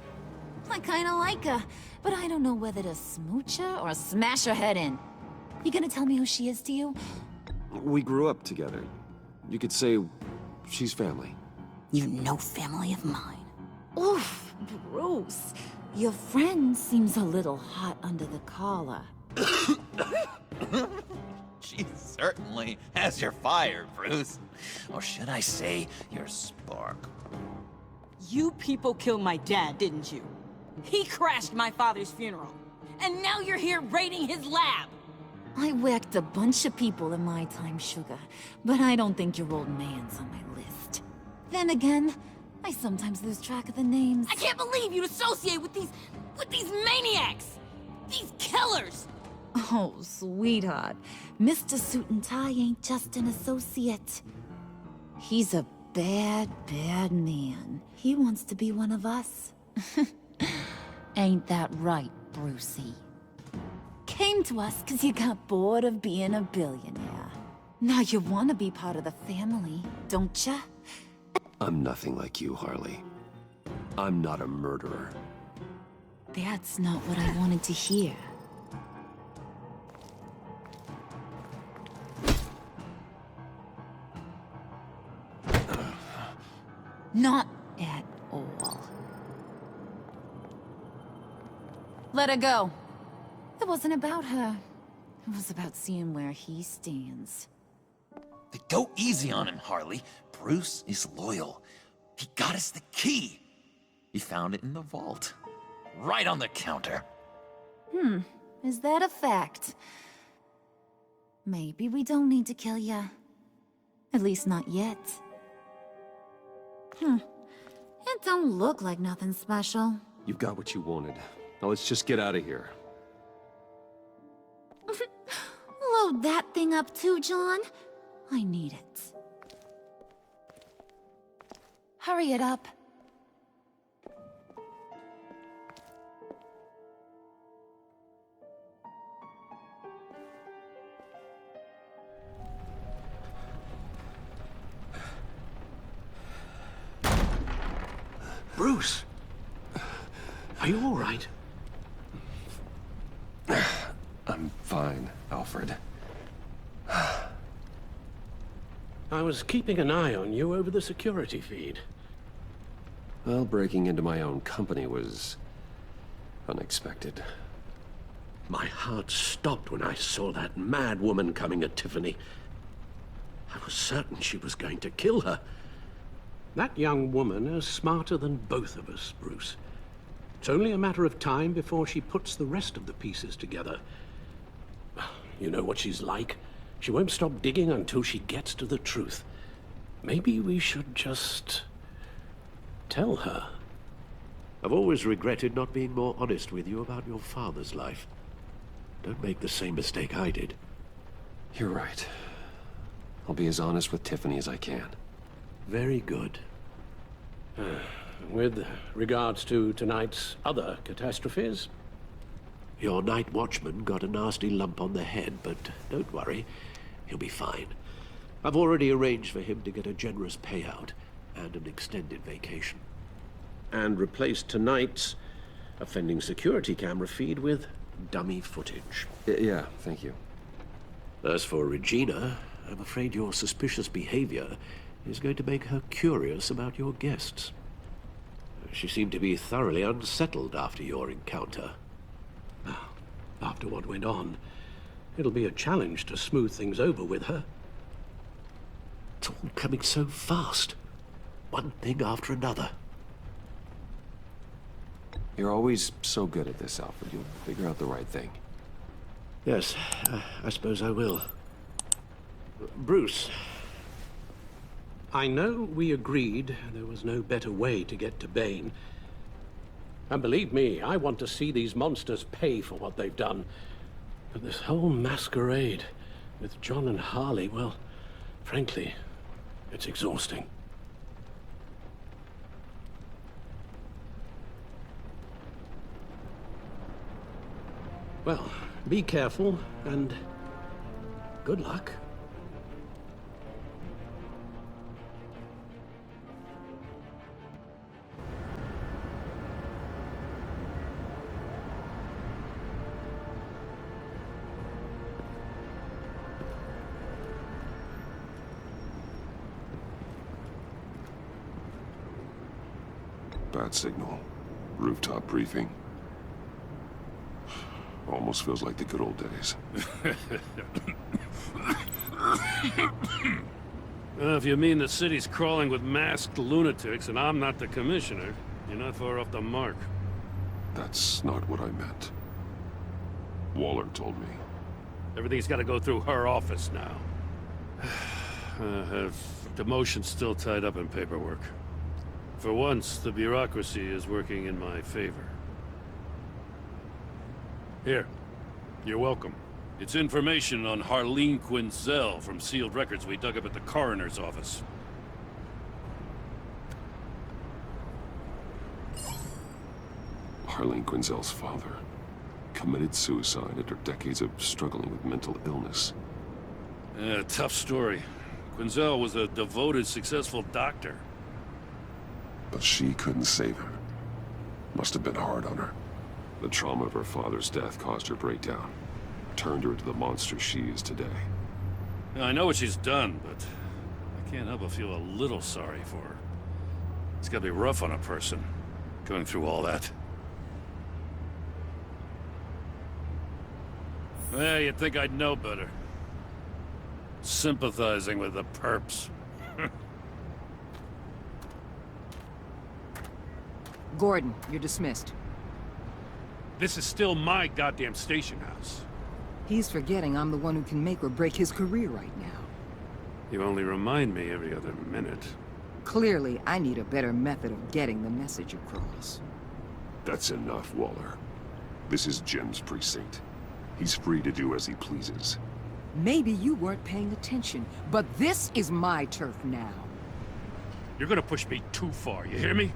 I kinda like her, but I don't know whether to smooch her or smash her head in. You gonna tell me who she is to you? We grew up together. You could say she's family. You're no family of mine. Oof, Bruce. Your friend seems a little hot under the collar. She certainly has your fire, Bruce. Or should I say, your spark. You people killed my dad, didn't you? He crashed my father's funeral. And now you're here raiding his lab! I whacked a bunch of people in my time, Sugar, but I don't think your old man's on my list. Then again, I sometimes lose track of the names. I can't believe you'd associate with these maniacs! These killers! Oh, sweetheart. Mr. Suit and Tie ain't just an associate. He's a bad, bad man. He wants to be one of us. Ain't that right, Brucey? Came to us because you got bored of being a billionaire. Now you want to be part of the family, don't ya? I'm nothing like you, Harley. I'm not a murderer. That's not what I wanted to hear. Not at all. Let her go. It wasn't about her. It was about seeing where he stands. Go easy on him, Harley. Bruce is loyal. He got us the key. He found it in the vault. Right on the counter. Is that a fact? Maybe we don't need to kill ya. At least not yet. It don't look like nothing special. You've got what you wanted. Now let's just get out of here. Load that thing up too, John. I need it. Hurry it up. Bruce! Are you all right? I'm fine, Alfred. I was keeping an eye on you over the security feed. Well, breaking into my own company was unexpected. My heart stopped when I saw that mad woman coming at Tiffany. I was certain she was going to kill her. That young woman is smarter than both of us, Bruce. It's only a matter of time before she puts the rest of the pieces together. You know what she's like. She won't stop digging until she gets to the truth. Maybe we should just tell her. I've always regretted not being more honest with you about your father's life. Don't make the same mistake I did. You're right. I'll be as honest with Tiffany as I can. Very good. With regards to tonight's other catastrophes? Your night watchman got a nasty lump on the head, but don't worry. He'll be fine. I've already arranged for him to get a generous payout and an extended vacation. And replaced tonight's offending security camera feed with dummy footage. Yeah, thank you. As for Regina, I'm afraid your suspicious behavior is going to make her curious about your guests. She seemed to be thoroughly unsettled after your encounter. After what went on, it'll be a challenge to smooth things over with her. It's all coming so fast. One thing after another. You're always so good at this, Alfred. You'll figure out the right thing. Yes, I suppose I will. Bruce. I know we agreed there was no better way to get to Bane. And believe me, I want to see these monsters pay for what they've done. But this whole masquerade with John and Harley, well, frankly, it's exhausting. Well, be careful, and good luck. Bad signal. Rooftop briefing. Almost feels like the good old days. If you mean the city's crawling with masked lunatics and I'm not the commissioner, you're not far off the mark. That's not what I meant. Waller told me. Everything's got to go through her office now. Demotion's still tied up in paperwork. For once, the bureaucracy is working in my favor. Here. You're welcome. It's information on Harleen Quinzel from sealed records we dug up at the coroner's office. Harleen Quinzel's father committed suicide after decades of struggling with mental illness. Tough story. Quinzel was a devoted, successful doctor. But she couldn't save him. Must have been hard on her. The trauma of her father's death caused her breakdown. Turned her into the monster she is today. I know what she's done, but I can't help but feel a little sorry for her. It's gotta be rough on a person, going through all that. Well, you'd think I'd know better. Sympathizing with the perps. Gordon, you're dismissed. This is still my goddamn station house. He's forgetting I'm the one who can make or break his career right now. You only remind me every other minute. Clearly, I need a better method of getting the message across. That's enough, Waller. This is Jim's precinct. He's free to do as he pleases. Maybe you weren't paying attention, but this is my turf now. You're gonna push me too far, you hear me?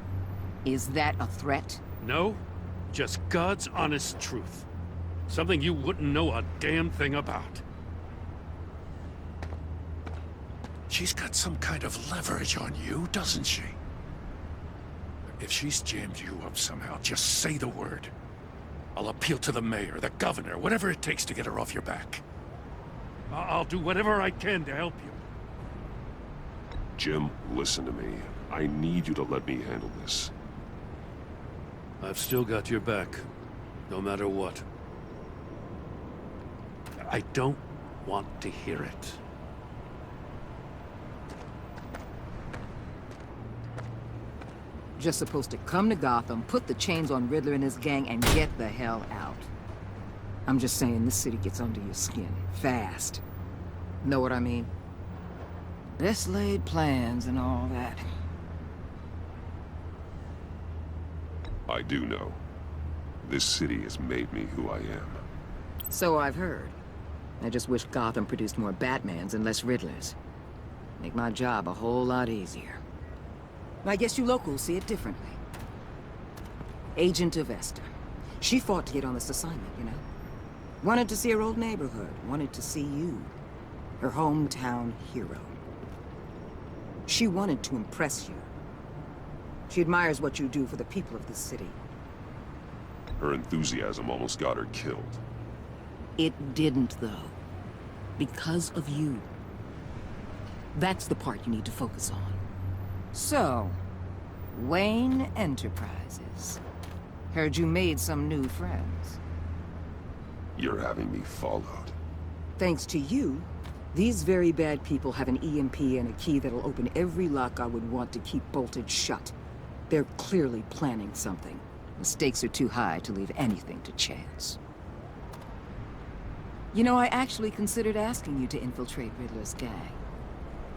Is that a threat? No, just God's honest truth. Something you wouldn't know a damn thing about. She's got some kind of leverage on you, doesn't she? If she's jammed you up somehow, just say the word. I'll appeal to the mayor, the governor, whatever it takes to get her off your back. I'll do whatever I can to help you. Jim, listen to me. I need you to let me handle this. I've still got your back, no matter what. I don't want to hear it. Just supposed to come to Gotham, put the chains on Riddler and his gang, and get the hell out. I'm just saying, this city gets under your skin, fast. Know what I mean? Best laid plans and all that. I do know. This city has made me who I am. So I've heard. I just wish Gotham produced more Batmans and less Riddlers. Make my job a whole lot easier. I guess you locals see it differently. Agent of Esther. She fought to get on this assignment, you know? Wanted to see her old neighborhood. Wanted to see you. Her hometown hero. She wanted to impress you. She admires what you do for the people of this city. Her enthusiasm almost got her killed. It didn't, though. Because of you. That's the part you need to focus on. So, Wayne Enterprises. Heard you made some new friends. You're having me followed. Thanks to you, these very bad people have an EMP and a key that'll open every lock I would want to keep bolted shut. They're clearly planning something. The stakes are too high to leave anything to chance. You know, I actually considered asking you to infiltrate Riddler's gang.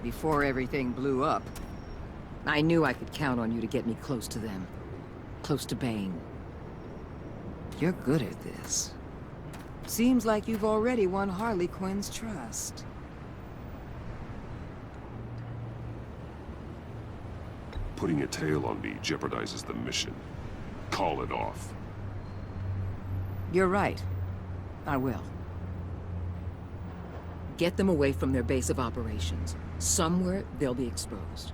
Before everything blew up, I knew I could count on you to get me close to them. Close to Bane. You're good at this. Seems like you've already won Harley Quinn's trust. Putting a tail on me jeopardizes the mission. Call it off. You're right. I will. Get them away from their base of operations. Somewhere they'll be exposed.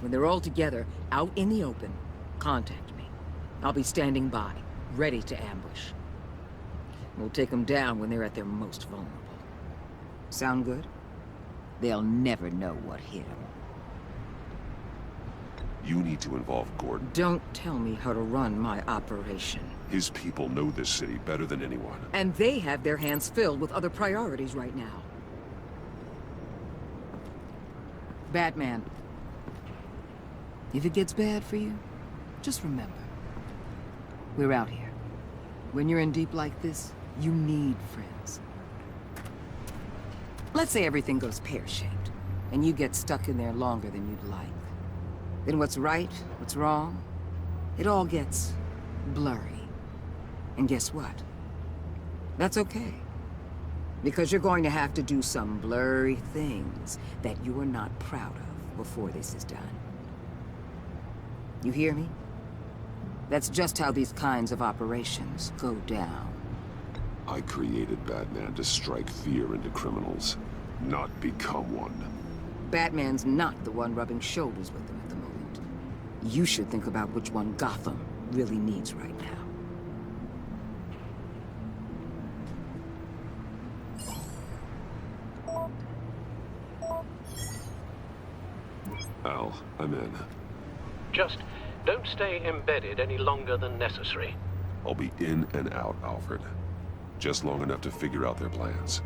When they're all together, out in the open, contact me. I'll be standing by, ready to ambush. We'll take them down when they're at their most vulnerable. Sound good? They'll never know what hit them. You need to involve Gordon. Don't tell me how to run my operation. His people know this city better than anyone. And they have their hands filled with other priorities right now. Batman. If it gets bad for you, just remember. We're out here. When you're in deep like this, you need friends. Let's say everything goes pear-shaped, and you get stuck in there longer than you'd like. Then what's right, what's wrong, it all gets blurry. And guess what? That's okay. Because you're going to have to do some blurry things that you're not proud of before this is done. You hear me? That's just how these kinds of operations go down. I created Batman to strike fear into criminals, not become one. Batman's not the one rubbing shoulders with them at the moment. You should think about which one Gotham really needs right now. Al, I'm in. Just don't stay embedded any longer than necessary. I'll be in and out, Alfred. Just long enough to figure out their plans.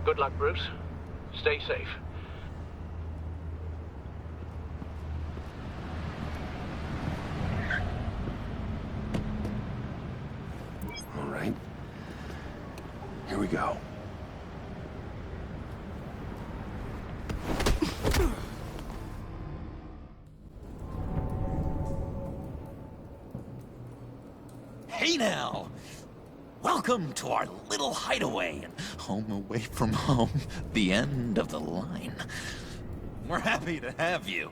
Good luck, Bruce. Stay safe. All right. Here we go. Hey now! Welcome to our little hideaway and home away from home, the end of the line. We're happy to have you.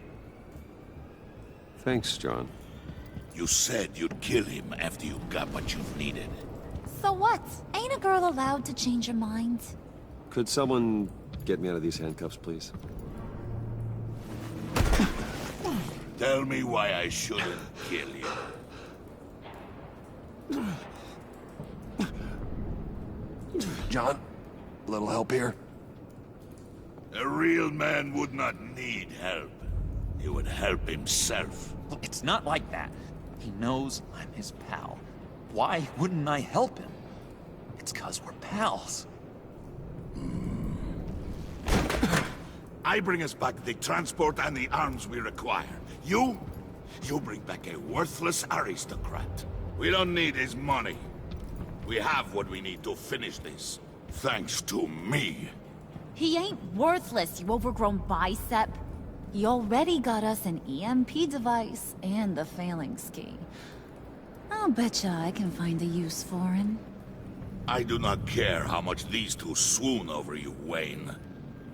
Thanks, John. You said you'd kill him after you got what you've needed. So what? Ain't a girl allowed to change her mind? Could someone get me out of these handcuffs, please? Tell me why I shouldn't kill you. John, a little help here? A real man would not need help. He would help himself. Look, it's not like that. He knows I'm his pal. Why wouldn't I help him? It's 'cause we're pals. I bring us back the transport and the arms we require. You bring back a worthless aristocrat. We don't need his money. We have what we need to finish this. Thanks to me. He ain't worthless, you overgrown bicep. He already got us an EMP device and the phalanx key. I'll betcha I can find a use for him. I do not care how much these two swoon over you, Wayne.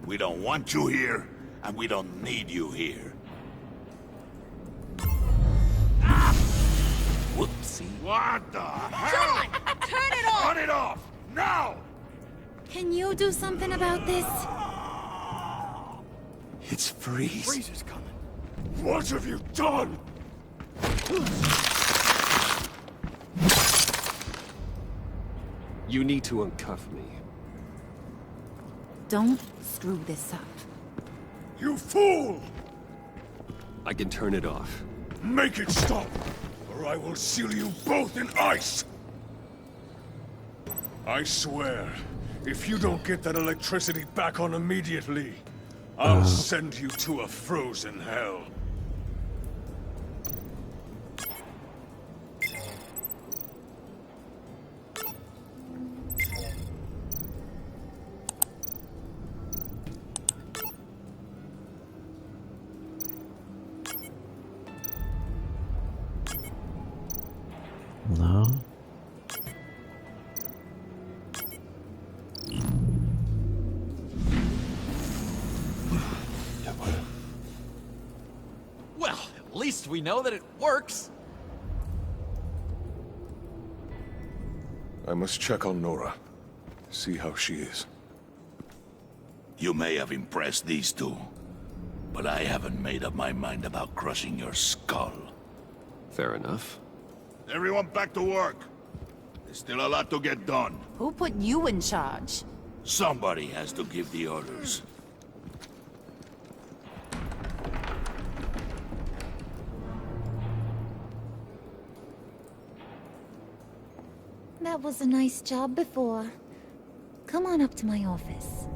We don't want you here, and we don't need you here. Whoopsie. What the hell? John! Turn it off! Turn it off! Now! Can you do something about this? It's Freeze. Freeze is coming. What have you done? You need to uncuff me. Don't screw this up. You fool! I can turn it off. Make it stop, or I will seal you both in ice! I swear, if you don't get that electricity back on immediately, I'll send you to a frozen hell. No. Well, at least we know that it works. I must check on Nora. See how she is. You may have impressed these two, but I haven't made up my mind about crushing your skull. Fair enough. Everyone back to work. There's still a lot to get done. Who put you in charge? Somebody has to give the orders. That was a nice job before. Come on up to my office.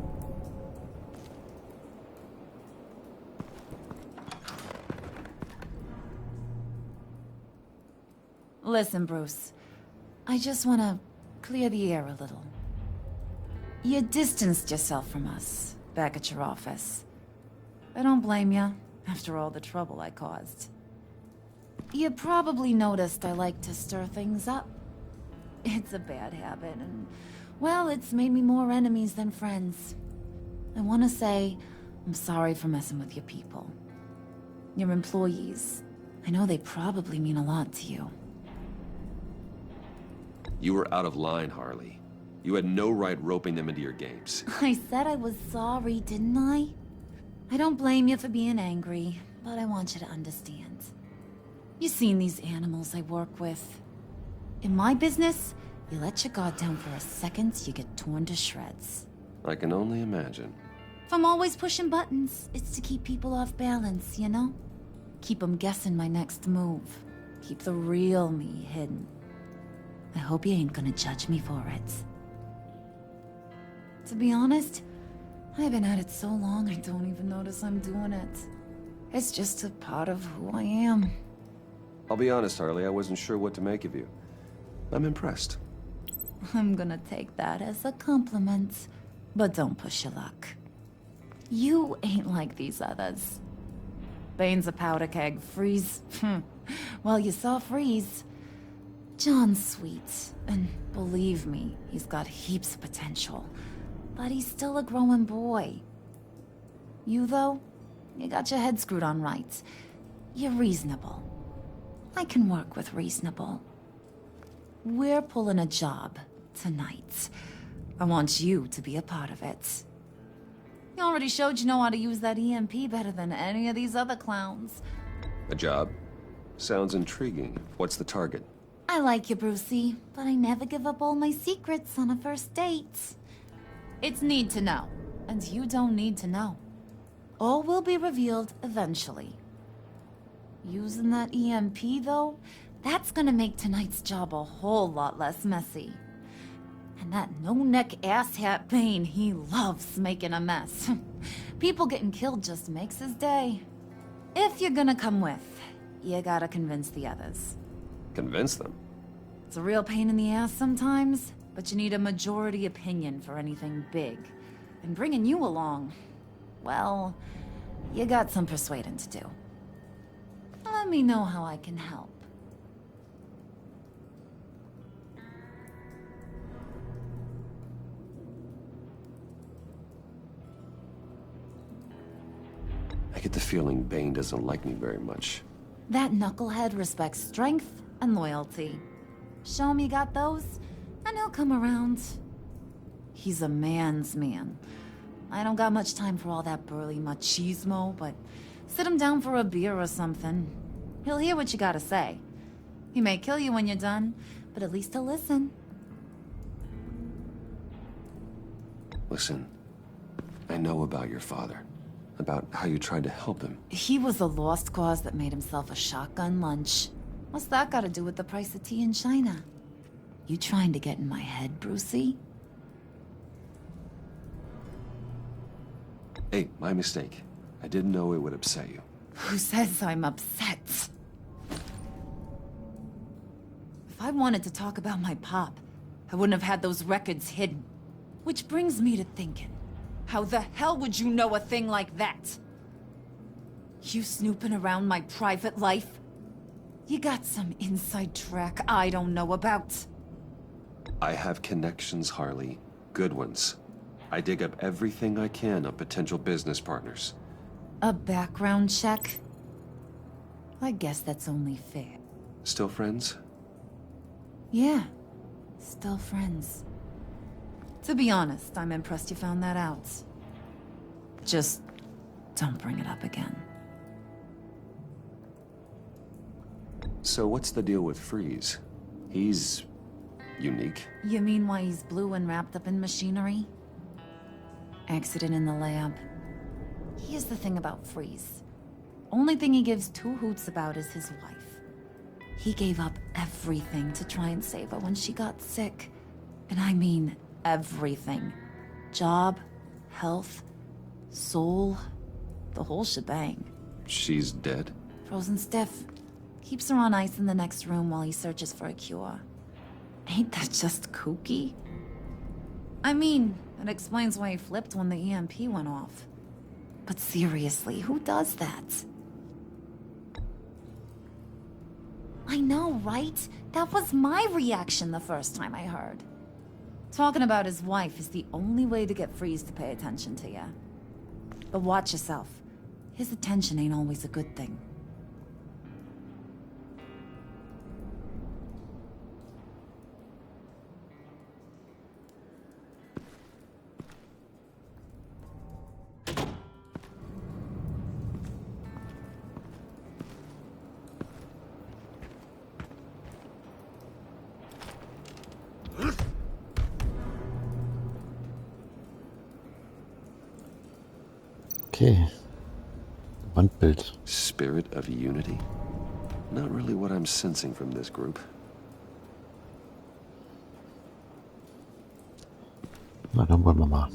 Listen, Bruce. I just want to clear the air a little. You distanced yourself from us, back at your office. I don't blame you, after all the trouble I caused. You probably noticed I like to stir things up. It's a bad habit, and, well, it's made me more enemies than friends. I want to say, I'm sorry for messing with your people. Your employees. I know they probably mean a lot to you. You were out of line, Harley. You had no right roping them into your games. I said I was sorry, didn't I? I don't blame you for being angry, but I want you to understand. You've seen these animals I work with. In my business, you let your guard down for a second, you get torn to shreds. I can only imagine. If I'm always pushing buttons, it's to keep people off balance, you know? Keep them guessing my next move. Keep the real me hidden. I hope you ain't gonna judge me for it. To be honest, I've been at it so long I don't even notice I'm doing it. It's just a part of who I am. I'll be honest, Harley, I wasn't sure what to make of you. I'm impressed. I'm gonna take that as a compliment, but don't push your luck. You ain't like these others. Bane's a powder keg, Freeze. Well, you saw Freeze. John's sweet, and believe me, he's got heaps of potential. But he's still a growing boy. You, though, you got your head screwed on right. You're reasonable. I can work with reasonable. We're pulling a job tonight. I want you to be a part of it. You already showed you know how to use that EMP better than any of these other clowns. A job? Sounds intriguing. What's the target? I like you, Brucey, but I never give up all my secrets on a first date. It's need to know, and you don't need to know. All will be revealed eventually. Using that EMP, though, that's gonna make tonight's job a whole lot less messy. And that no-neck asshat Bane, he loves making a mess. People getting killed just makes his day. If you're gonna come with, you gotta convince the others. Convince them? It's a real pain in the ass sometimes, but you need a majority opinion for anything big. And bringing you along, well, you got some persuading to do. Let me know how I can help. I get the feeling Bane doesn't like me very much. That knucklehead respects strength and loyalty. Show him you got those, and he'll come around. He's a man's man. I don't got much time for all that burly machismo, but sit him down for a beer or something. He'll hear what you gotta say. He may kill you when you're done, but at least he'll listen. Listen, I know about your father. About how you tried to help him. He was a lost cause that made himself a shotgun lunch. What's that got to do with the price of tea in China? You trying to get in my head, Brucey? Hey, my mistake. I didn't know it would upset you. Who says I'm upset? If I wanted to talk about my pop, I wouldn't have had those records hidden. Which brings me to thinking. How the hell would you know a thing like that? You snooping around my private life? You got some inside track I don't know about. I have connections, Harley. Good ones. I dig up everything I can of potential business partners. A background check? I guess that's only fair. Still friends? Yeah, still friends. To be honest, I'm impressed you found that out. Just don't bring it up again. So what's the deal with Freeze? He's unique. You mean why he's blue and wrapped up in machinery? Accident in the lab. Here's the thing about Freeze. Only thing he gives two hoots about is his wife. He gave up everything to try and save her when she got sick. And I mean everything. Job, health, soul, the whole shebang. She's dead? Frozen stiff. Keeps her on ice in the next room while he searches for a cure. Ain't that just kooky? I mean, it explains why he flipped when the EMP went off. But seriously, who does that? I know, right? That was my reaction the first time I heard. Talking about his wife is the only way to get Freeze to pay attention to you. But watch yourself. His attention ain't always a good thing. Okay. Wandbild. Spirit of unity? Not really what I'm sensing from this group. Na, dann wollen wir mal.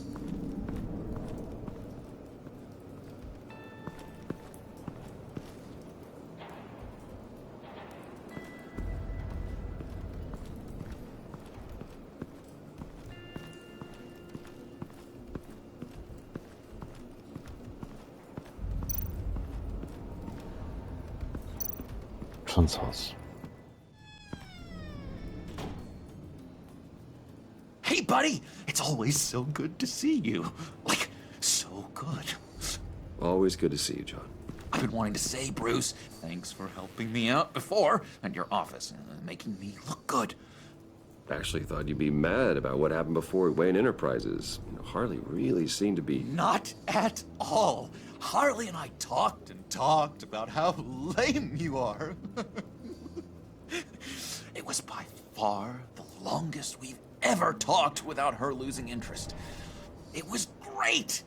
Haus. Hey, buddy! It's always so good to see you. Like, so good. Always good to see you, John. been wanting to say, Bruce. Thanks for helping me out before at your office, making me look good. Actually thought you'd be mad about what happened before Wayne Enterprises. Harley really seemed to be... Not at all. Harley and I talked and talked about how lame you are. It was by far the longest we've ever talked without her losing interest. It was great.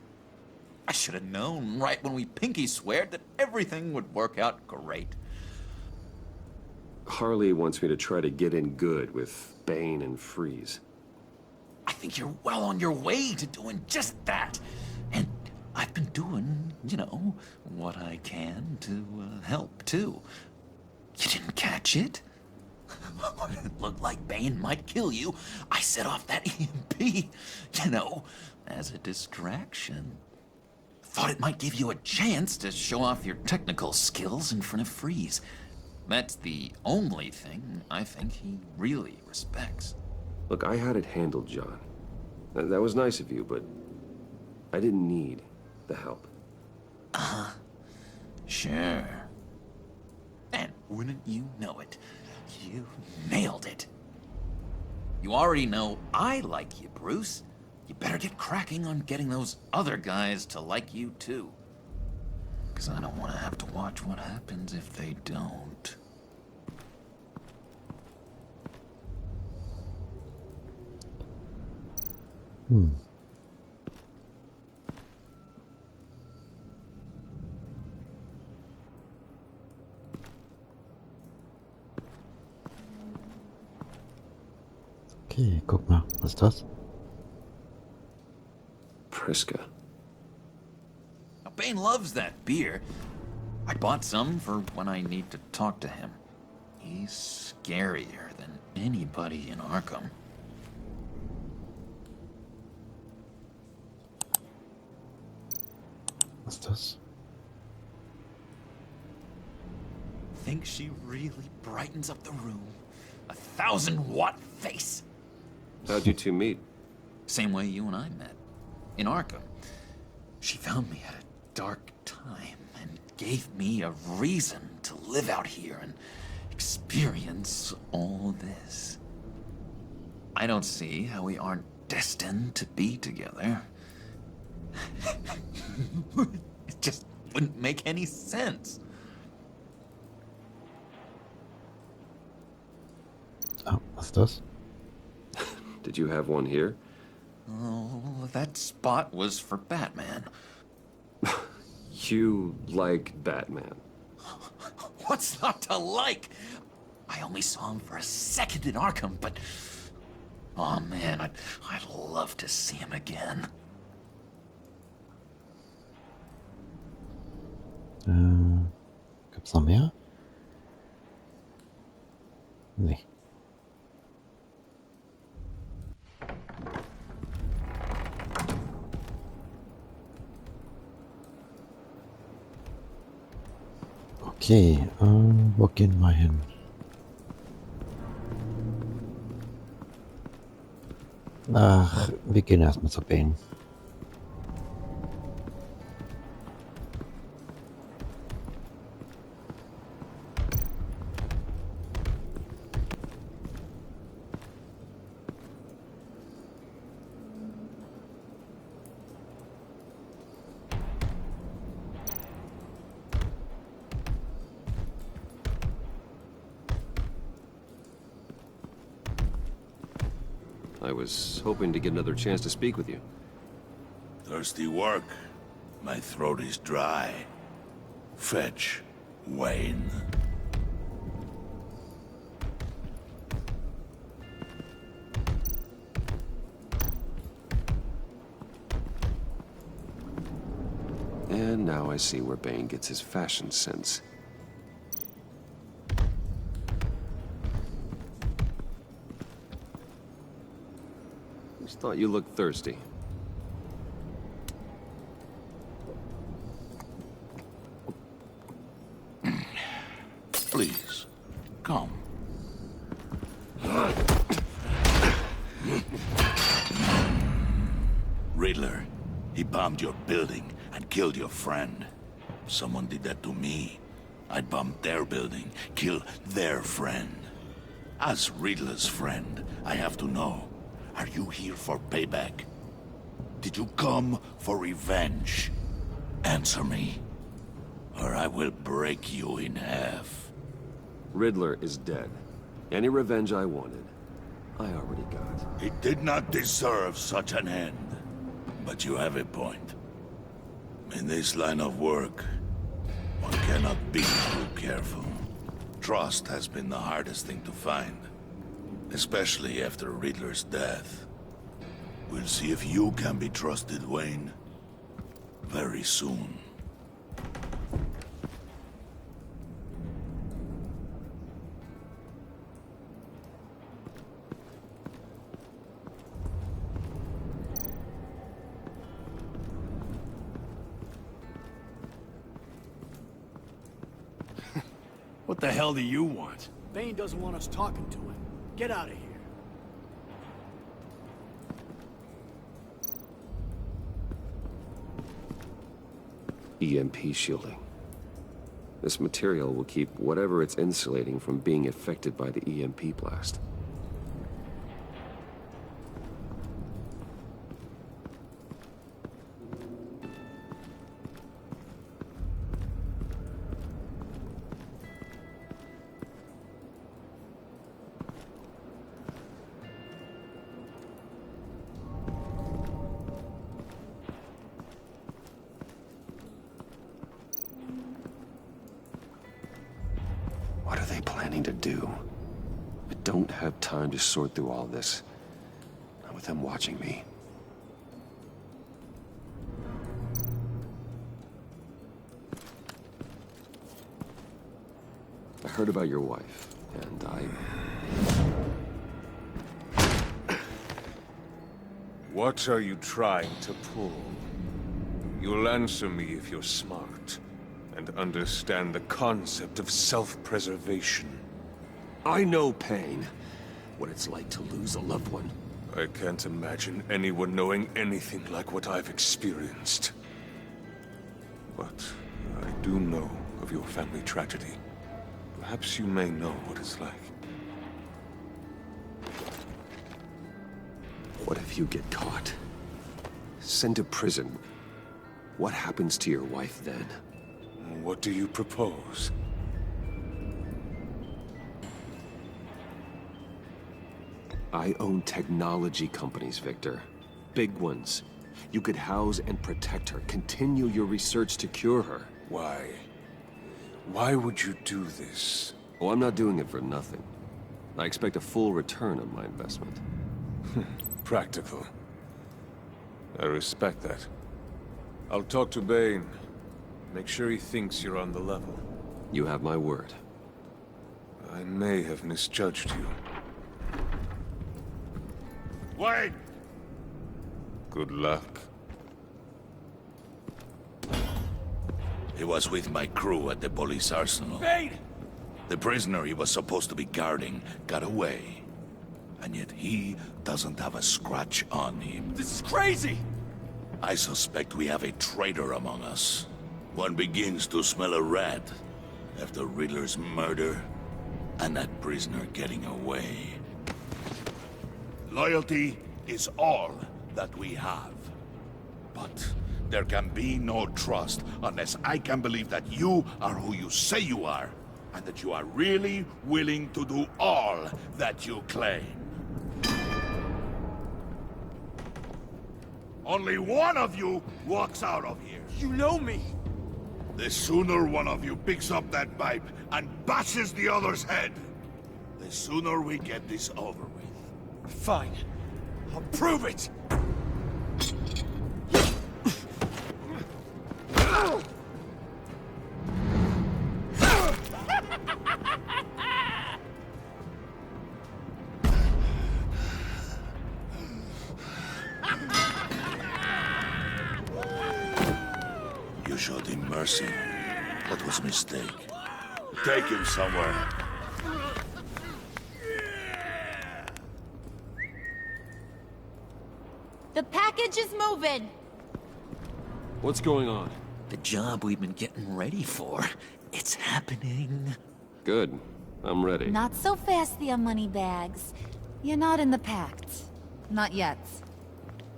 I should have known right when we pinky sweared that everything would work out great. Harley wants me to try to get in good with Bane and Freeze. I think you're well on your way to doing just that. And I've been doing, you know, what I can to help, too. You didn't catch it? When it looked like Bane might kill you, I set off that EMP, you know, as a distraction. Thought it might give you a chance to show off your technical skills in front of Freeze. That's the only thing I think he really respects. Look, I had it handled, John. That was nice of you, but I didn't need the help. Sure. And wouldn't you know it, you nailed it. You already know I like you, Bruce. You better get cracking on getting those other guys to like you, too. Because I don't want to have to watch what happens if they don't. Okay, guck mal, was ist das? Priska. Now, Bane loves that beer. I bought some for when I need to talk to him. He's scarier than anybody in Arkham. Was ist das? Think she really brightens up the room. 1,000-watt face. How'd you two meet? Same way you and I met. In Arkham. She found me at a dark time and gave me a reason to live out here and experience all this. I don't see how we aren't destined to be together. It just wouldn't make any sense. Ah, was ist das? Did you have one here? Oh, that spot was for Batman. You like Batman? What's not to like? I only saw him for a second in Arkham, but... oh man, I'd love to see him again. Gibt's noch mehr? Nee. Okay, wo gehen wir hin? Ach, wir gehen erstmal zu Bane. I was hoping to get another chance to speak with you. Thirsty work. My throat is dry. Fetch, Wayne. And now I see where Bane gets his fashion sense. Just thought you looked thirsty. Please, come. Riddler, he bombed your building and killed your friend. someone did that to me, I'd bomb their building, kill their friend. As Riddler's friend, I have to know, are you here for payback? Did you come for revenge? Answer me, or I will break you in half. Riddler is dead. Any revenge I wanted, I already got. He did not deserve such an end. But you have a point. In this line of work, one cannot be too careful. Trust has been the hardest thing to find. Especially after Riddler's death. We'll see if you can be trusted, Wayne. Very soon. What the hell do you want? Bane doesn't want us talking to him. Get out of here. EMP shielding. This material will keep whatever it's insulating from being affected by the EMP blast. What are they planning to do? I don't have time to sort through all this. Not with them watching me. I heard about your wife, and What are you trying to pull? You'll answer me if you're smart, and understand the concept of self-preservation. I know pain. What it's like to lose a loved one. I can't imagine anyone knowing anything like what I've experienced. But I do know of your family tragedy. Perhaps you may know what it's like. What if you get caught? Sent to prison? What happens to your wife then? What do you propose? I own technology companies, Victor. Big ones. You could house and protect her, continue your research to cure her. Why? Why would you do this? Oh, I'm not doing it for nothing. I expect a full return on my investment. Practical. I respect that. I'll talk to Bane. Make sure he thinks you're on the level. You have my word. I may have misjudged you. Wait! Good luck. He was with my crew at the police arsenal. Bane! The prisoner he was supposed to be guarding got away. And yet he doesn't have a scratch on him. This is crazy! I suspect we have a traitor among us. One begins to smell a rat after Riddler's murder and that prisoner getting away. Loyalty is all that we have. But there can be no trust unless I can believe that you are who you say you are, and that you are really willing to do all that you claim. Only one of you walks out of here. You know me! The sooner one of you picks up that pipe and bashes the other's head, the sooner we get this over with. Fine. I'll prove it! You showed him mercy. That was a mistake. Take him somewhere. The package is moving. What's going on? The job we've been getting ready for. It's happening. Good. I'm ready. Not so fast there, moneybags. You're not in the pact. Not yet.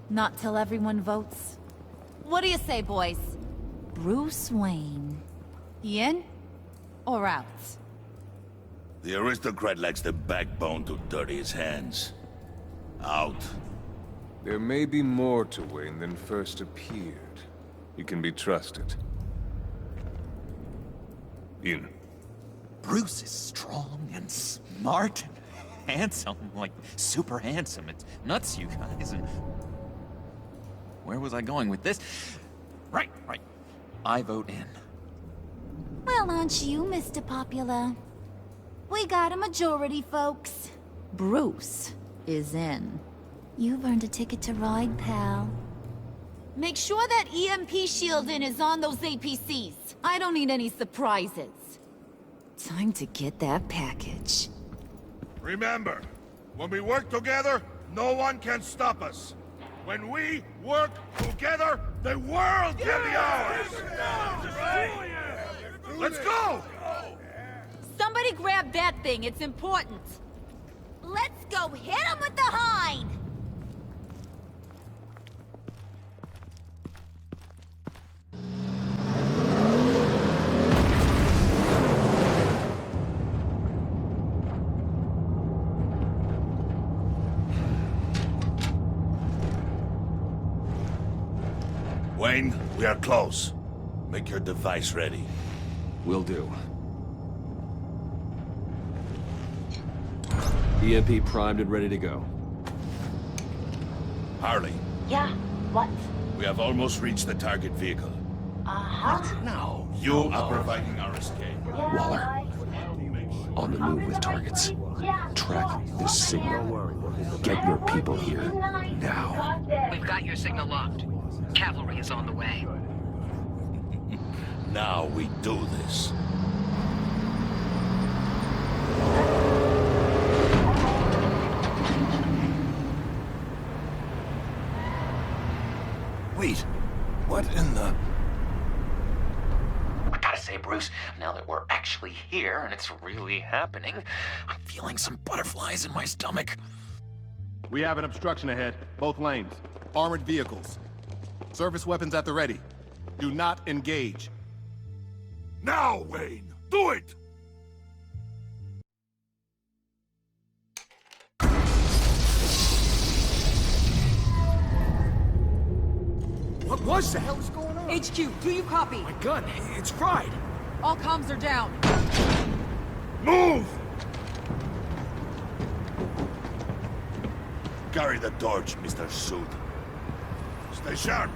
Not till everyone votes. What do you say, boys? Bruce Wayne. He in? Or out? The aristocrat lacks the backbone to dirty his hands. Out. There may be more to Wayne than first appeared. He can be trusted. In. Bruce is strong and smart and handsome, like super handsome. It's nuts, you guys. And where was I going with this? Right. I vote in. Well, aren't you, Mr. Popular? We got a majority, folks. Bruce is in. You've earned a ticket to ride, pal. Make sure that EMP shielding is on those APCs. I don't need any surprises. Time to get that package. Remember, when we work together, no one can stop us. When we work together, the world can be ours! Let's go! Somebody grab that thing, it's important. Let's go hit him with the hind! Wayne, we are close. Make your device ready. Will do. EMP primed and ready to go. Harley. Yeah, what? We have almost reached the target vehicle. What? No. You are providing our escape. Waller. On the move with targets. Track this signal. Get your people here. Now. We've got your signal locked. Cavalry is on the way. Now we do this. Wait, what in the... I gotta say, Bruce, now that we're actually here and it's really happening, I'm feeling some butterflies in my stomach. We have an obstruction ahead, both lanes. Armored vehicles. Service weapons at the ready. Do not engage. Now, Wayne! Do it! What was that? What was going on? HQ, do you copy? My gun, it's fried. All comms are down. Move! Carry the torch, Mr. Suit. Stay sharp.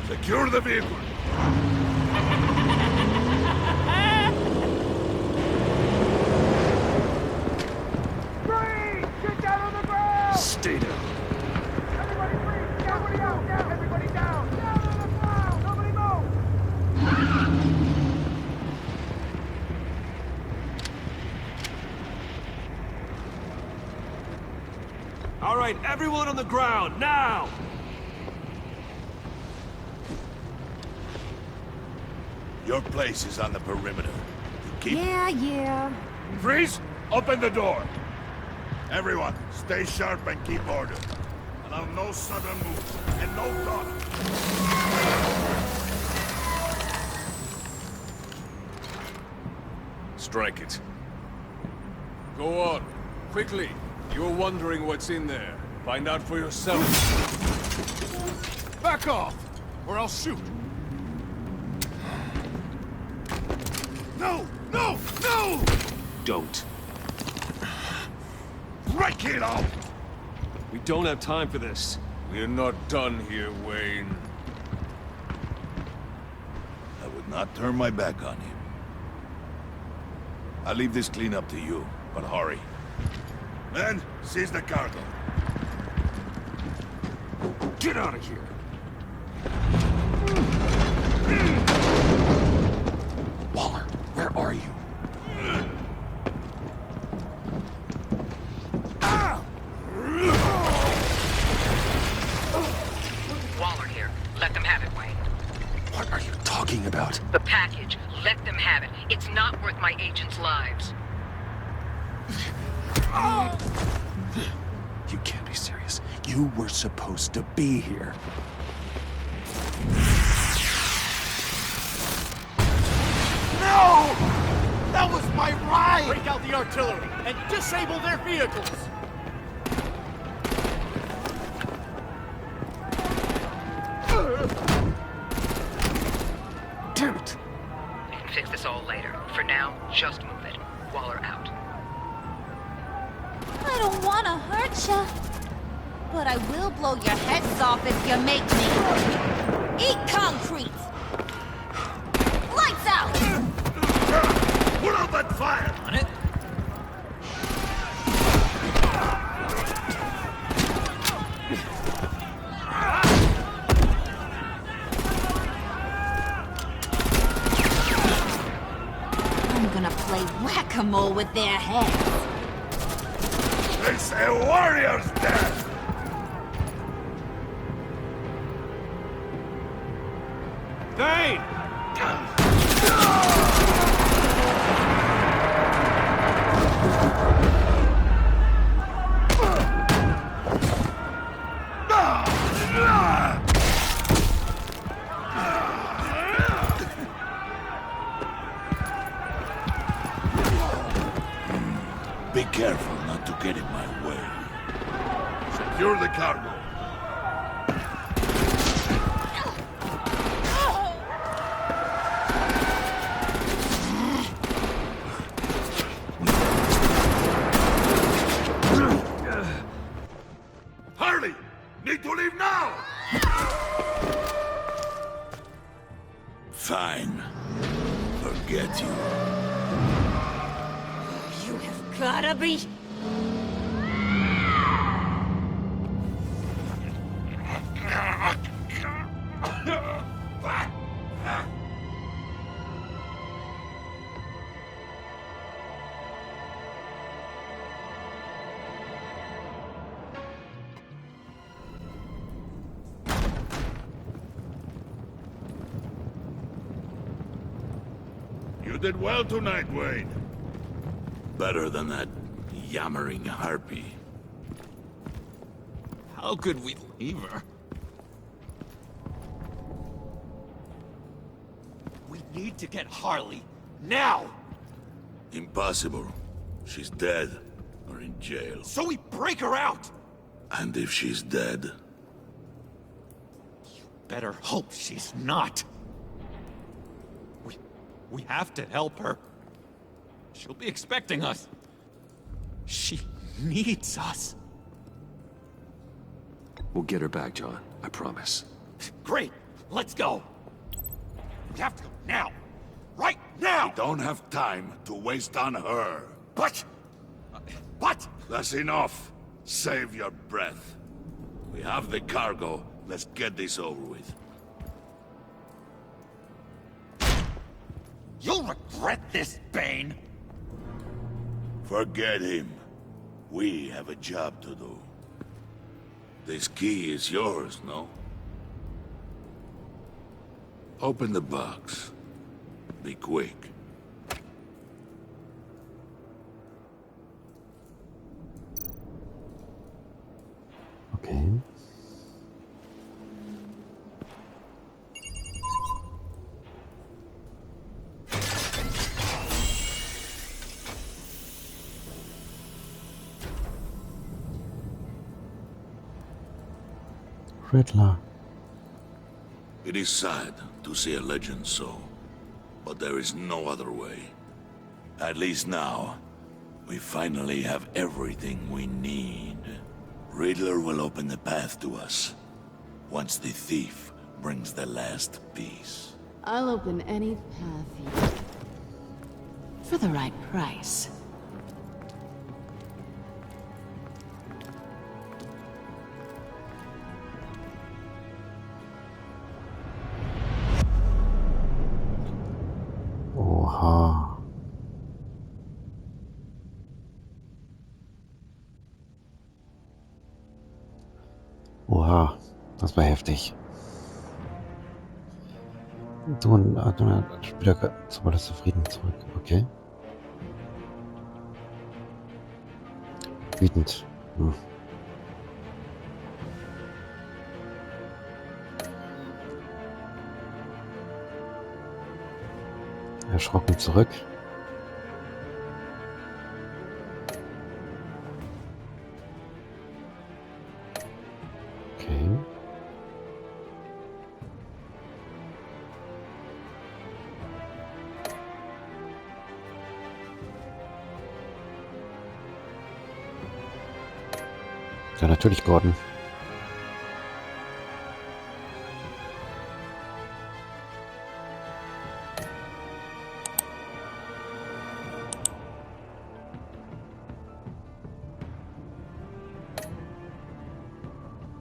Secure the vehicle. Freeze! Get down on the ground! Stay down. Everybody freeze! Everybody out! Down! Everybody down! Down on the ground! Nobody move! All right, everyone on the ground, now! Your place is on the perimeter. Keep... Yeah. Freeze! Open the door! Everyone, stay sharp and keep order. Allow no sudden moves, and no talk. Strike it. Go on. Quickly. You're wondering what's in there. Find out for yourself. Back off, or I'll shoot. No! No! No! Don't. Break it off! We don't have time for this. We're not done here, Wayne. I would not turn my back on him. I'll leave this cleanup to you, but hurry. Men, seize the cargo. Get out of here! Waller, where are you? Ah! about? The package. Let them have it. It's not worth my agents' lives. You can't be serious. You were supposed to be here. No! That was my ride! Break out the artillery and disable their vehicles! Damn it! You can fix this all later. For now, just move it. Waller out. I don't want to hurt ya, but I will blow your heads off if you make me. Eat concrete! Lights out! Put out that fire! On it. I'm gonna play whack-a-mole with their heads. It's a warrior's death! Feind! Be careful not to get in my way. Secure the cargo. Harley! Need to leave now! Fine. Forget you. You have gotta be... You did well tonight, Wayne. Better than that yammering harpy. How could we leave her? We need to get Harley, now! Impossible. She's dead, or in jail. So we break her out! And if she's dead, Better hope she's not. We have to help her. She'll be expecting us. She needs us. We'll get her back, John. I promise. Great. Let's go. We have to go now. Right now! we don't have time to waste on her. But... What? That's enough. Save your breath. We have the cargo. Let's get this over with. You'll regret this, Bane! Forget him. We have a job to do. This key is yours, no? Open the box. Be quick. Okay. Riddler. It is sad to see a legend so, but there is no other way. At least now, we finally have everything we need. Riddler will open the path to us, once the thief brings the last piece. I'll open any path for the right price. Oha. Oha, das war heftig. So ein Spieler so war das zufrieden zurück. Okay. Wütend. Hm. Erschrocken zurück. Okay. Ja, natürlich Gordon.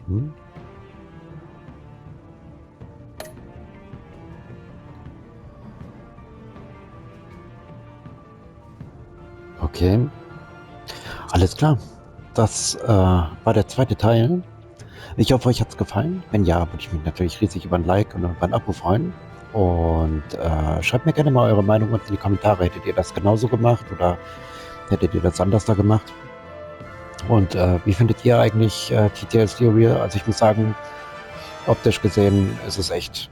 Hm? Okay. Alles klar. Das war der zweite Teil. Ich hoffe, euch hat es gefallen. Wenn ja, würde ich mich natürlich riesig über ein Like und über ein Abo freuen. Und schreibt mir gerne mal eure Meinung unten in die Kommentare. Hättet ihr das genauso gemacht oder hättet ihr das anders da gemacht? Und wie findet ihr eigentlich TTS Theory? Also ich muss sagen, optisch gesehen ist es echt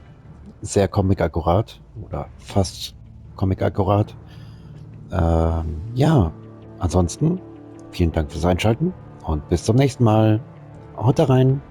sehr comic-akkurat oder fast comic-akkurat. Ja, ansonsten vielen Dank fürs Einschalten und bis zum nächsten Mal. Haut rein!